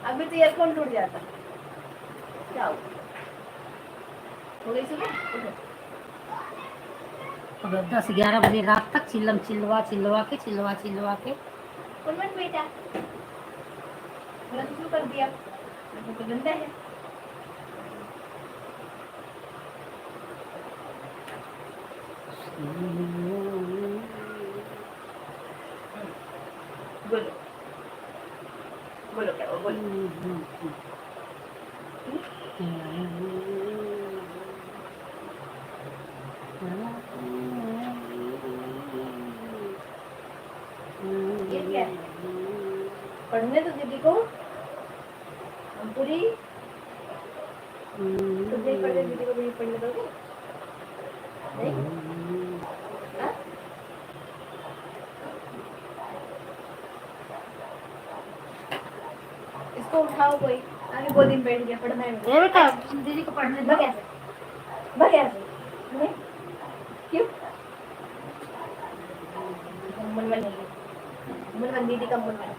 अभी तो ईयरफोन टूट जाता। क्या हो गई सुबह? 10-11 बजे रात तक चिल्लम चिल्लवा के कौन बेटा शुरू कर दिया, तो गंदा है। बोलो बोलो क्या बोलो। ये क्या है? पढ़ने तो दीदी को पूरी तो नहीं पढ़ने, दीदी को भी पढ़ने दोगे नहीं? हाँ? इसको उठाओ कोई, आगे 2 दिन बैठ गया पढ़ना है। बेटा दीदी को पढ़ने दो। कैसे नहीं? क्यों? मनवन दीदी का मनवन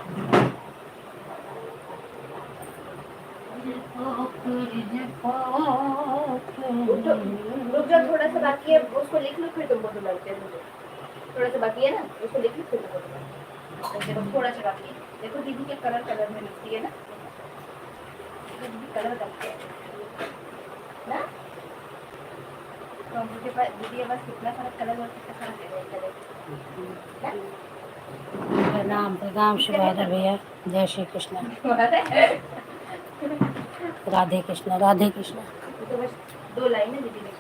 रुक जाओ, थोड़ा सा बाकी है उसको लिख लो, फिर तुमको लगते हैं। थोड़ा सा बाकी है ना, उसको लिख लो, फिर देखो थोड़ा सा बाकी है। देखो दीदी के कलर में लिखती है ना, दीदी कलर करती है ना। तो मुझे पास दीदी के पास कितना सारा कलर और कितना सारा कलर है। प्रणाम प्रणाम शुभादा भैया। जय श्री कृष्ण। राधे कृष्ण राधे कृष्ण। तो बस 2 लाइन है दीदी ने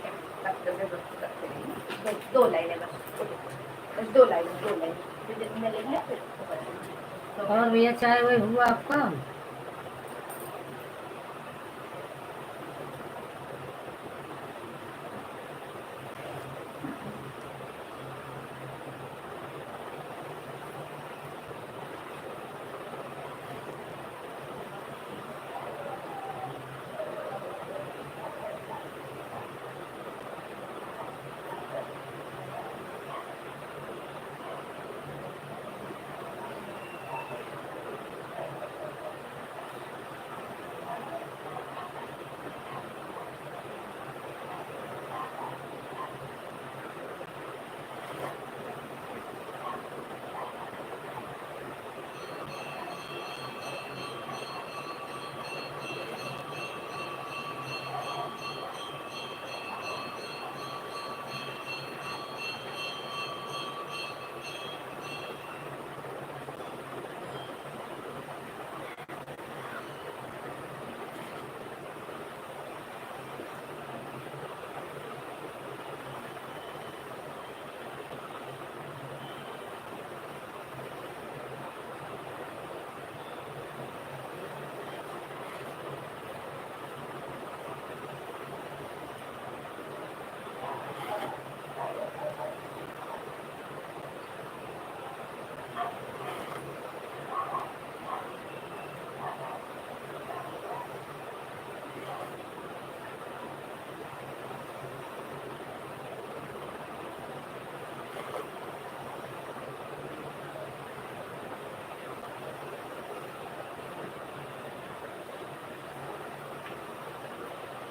दो लाइन है बस 2 लाइन 2 लाइन मैं लिख लिया फिर और भैया चाय वही हुआ आपका?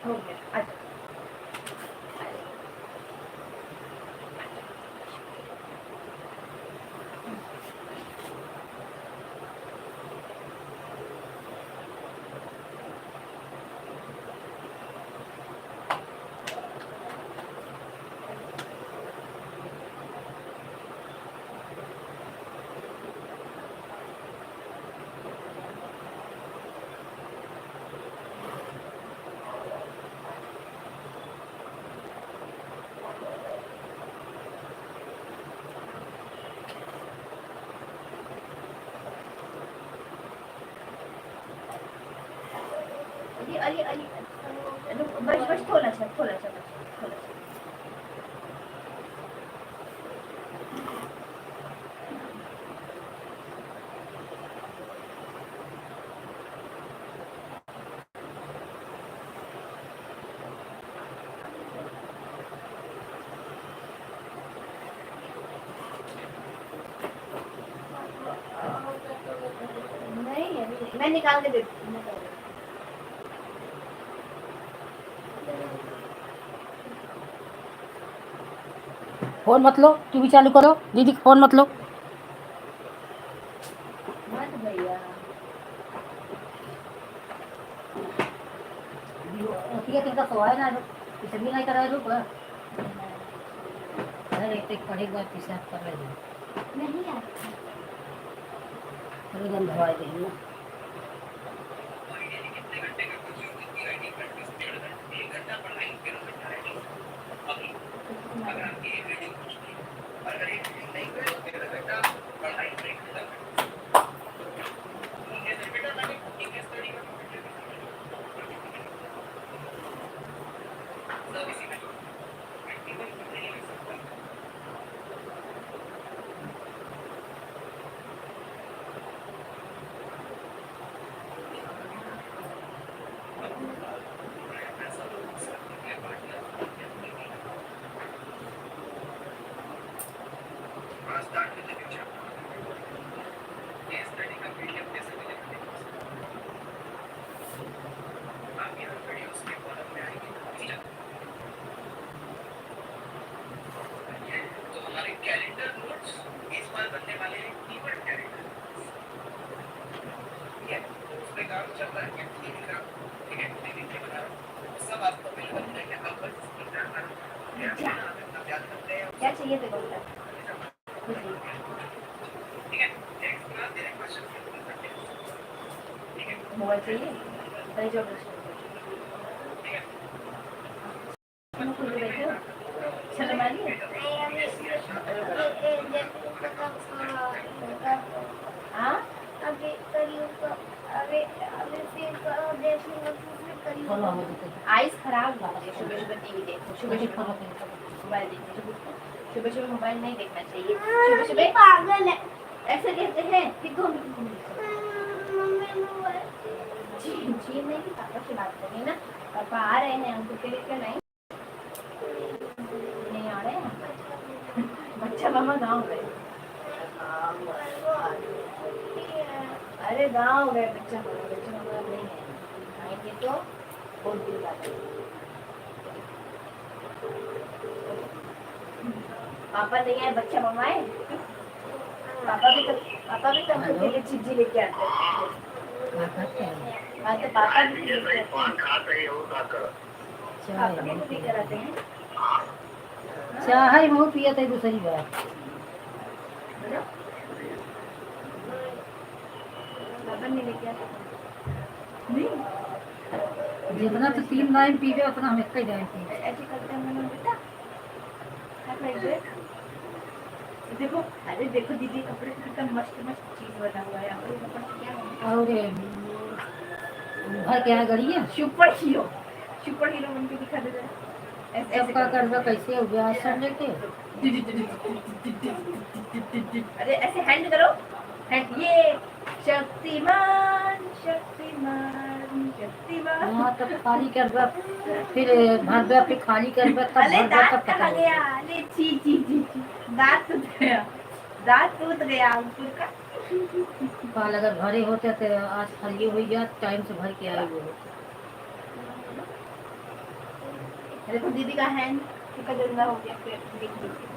हो गया अच्छा अली अली अली बस बस थोडासा थोडासा थोडासा नहीं अभी मैं निकाल के देती हूँ फोन मत लो, टीवी चालू करो। दीदी फोन मत लो। मत भैया ठीक है तो है ना इसे भी नहीं कराए रूप अरे एक पढ़े बार पिसाब कर रहे हैं नहीं आता एकदम धवाई दे ना। चाहिए तेरे को? मोबाइल चाहिए? कहीं जाओ बैठे हो? शर्म आ रही है? हाँ? आइस खराब होती है सुबह सुबह टीवी देखो, सुबह सुबह मोबाइल देखो, सुबह सुबह मोबाइल नहीं देखना चाहिए। सुबह सुबह पागल है ऐसे कहते हैं। दिखो जी जी नहीं कि पापा की बात करिए ना, पापा आ रहे हैं हमको के लिए, नहीं नहीं आ रहे हैं। बच्चा मामा गाँव गए। अरे गाँव गए बच्चा मामा नहीं है, आएंगे तो बहुत दिन बाद। पापा नहीं आए, बच्चा मामा आए। पापा भी तो हमको के लिए चीज़ लेके आते हैं। हाँ तो पापा भी लेके आते हैं, पापा भी तो लेकर आते हैं। चाय वो पिया था दूसरी बार। पापा नहीं लेके आते नहीं, जितना तो 3 टाइम पी गए उतना हम एक ही टाइम पी। ऐसे करते हैं मैंने बेटा। देखो, अरे देखो दीदी कपड़े कितना मस्त मस्त चीज बना हुआ है यहाँ पर। कपड़ा क्या है? और भाई क्या गड़ी है सुपर हीरो बन के दिखा दे जरा। सबका कर्जा कैसे हो गया सब लेके। अरे ऐसे हैंड करो, हैंड ये शक्तिमान शक्तिमान शक्तिमान। हाँ तब खाली करबा फिर भरबा फिर खाली करबा तब अरे भरबा दांत तब पता कहाँ गया? अरे ची ची ची ची, दांत टूट गया अंकुर का। काल अगर भरे होते तो आज खाली हो गया, टाइम से भर के आए वो। देखो दीदी का हैंड कितना गंदा हो गया। फिर देख लीजिए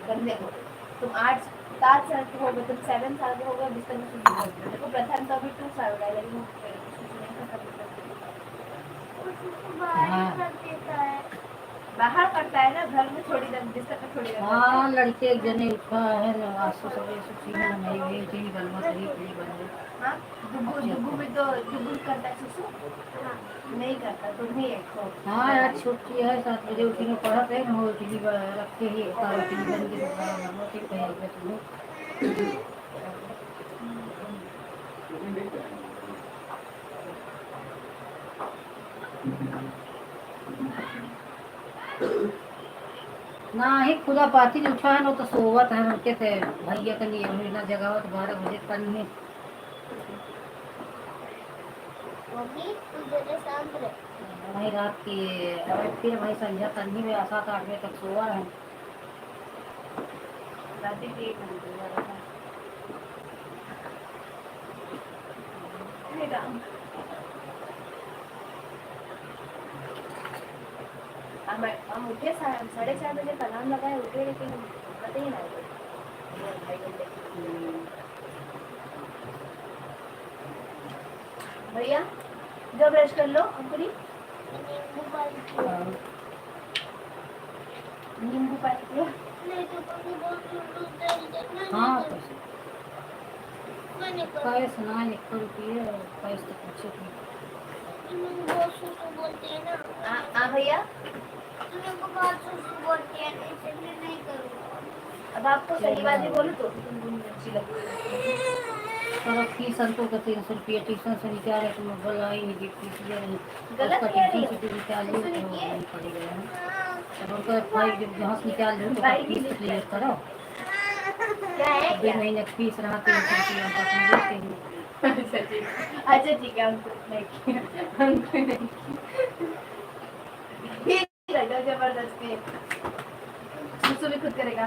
गंदे हो तुम। 7 साल के हो गए, तुम 7 साल के हो गए, बिस्तर में सुन रहे हो। देखो प्रथम तो अभी 2 साल का है, लेकिन बाहर करता है ना, घर में छोड़ी बिस्तर में छोड़ी। हाँ लड़के एक जने उठा है ना आज तो सब सुची में नहीं हुई थी बनवा सही पूरी बन। हाँ दुगु में तो दुगु करता है सुसु। हाँ नहीं करता तुम ही एक हो। हाँ यार छुट्टी है 7 बजे उठने पड़ा थे ना, वो इडली रखे ही इडली बन के बनवा के कहे तुम्हें ना ही खुदा पाती उठा है ना तो सोवत है उनके थे भैया के लिए ना जगह 12 बजे करनी है। भाई रात की फिर भाई संध्या करनी में 7-8 बजे तक सोवा है। हम उठे 4:30 बजे का अलार्म लगाए उठे, लेकिन पता ही ना भैया जब ब्रश कर लो अंकुरी। नींबू पानी पियो। हाँ कैश ना 1 रुपये कैश तो पूछे बोलते हैं ना भैया बोलते हैं, इसलिए नहीं करूँगा। अब आपको सही बात ही बोलूं तो अच्छी लगती है। पर फीस हमको का 300 रुपये ट्यूशन से निकाले तो मैं बोलाई नहीं फीस ले रही गलत उसका ट्यूशन से निकाल लो तो नहीं पड़ेगा अब उनका भाई जब जहाँ से निकाल लो तो फीस क्लियर करो। क्या है 2 महीने की फीस रहा 300 रुपये हम पास में देते हैं। अच्छा ठीक है हमको नहीं जबरदस्ती सुसु भी खुद करेगा,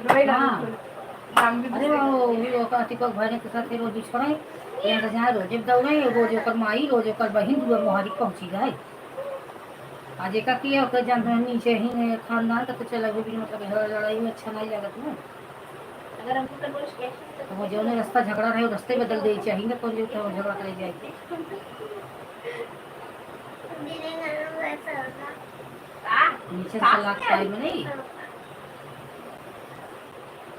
रोएगा हम भी। अरे वो का दीपक भाई के साथ रोज छोड़े यहाँ से जहाँ रोज दौड़े रोज ओकर माई रोज ओकर बहिन दुआ मोहारी पहुँची जाए आज एक किया ओकर जान नीचे ही खानदान का तो चला वो भी मतलब लड़ाई में अच्छा नहीं लगत ना। अगर हमको कन्वर्स किया तो वो जो रास्ता झगड़ा रहे रास्ते बदल दे चाहिए ना तो जो झगड़ा करे जाए नीचे से सलाद खाए में नहीं।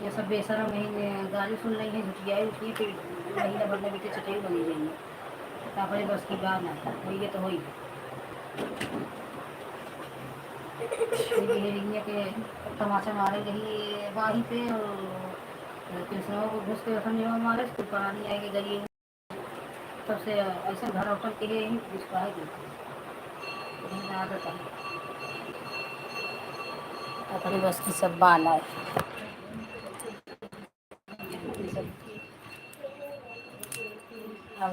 ये सब बेसरम नहीं गाली सुन रही है, झुटियाई उठी, फिर महीना भर में बेटे चटाई बनी जाएंगे। तापरे बस की बात ना वही है तो वही के तमाचा मारे गई वहीं पे, और कृष्णाओं को घुस के समझ मारे तो पानी आएगी गली तब से ऐसा घर होटल के लिए ही घुसपा है आदत है अपनी बस की सब बाल आए। अब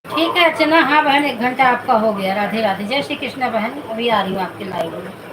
ठीक है अर्चना। हाँ बहन, 1 घंटा आपका हो गया। राधे राधे, जय श्री कृष्णा बहन। अभी आ रही हूँ आपके लाइव में।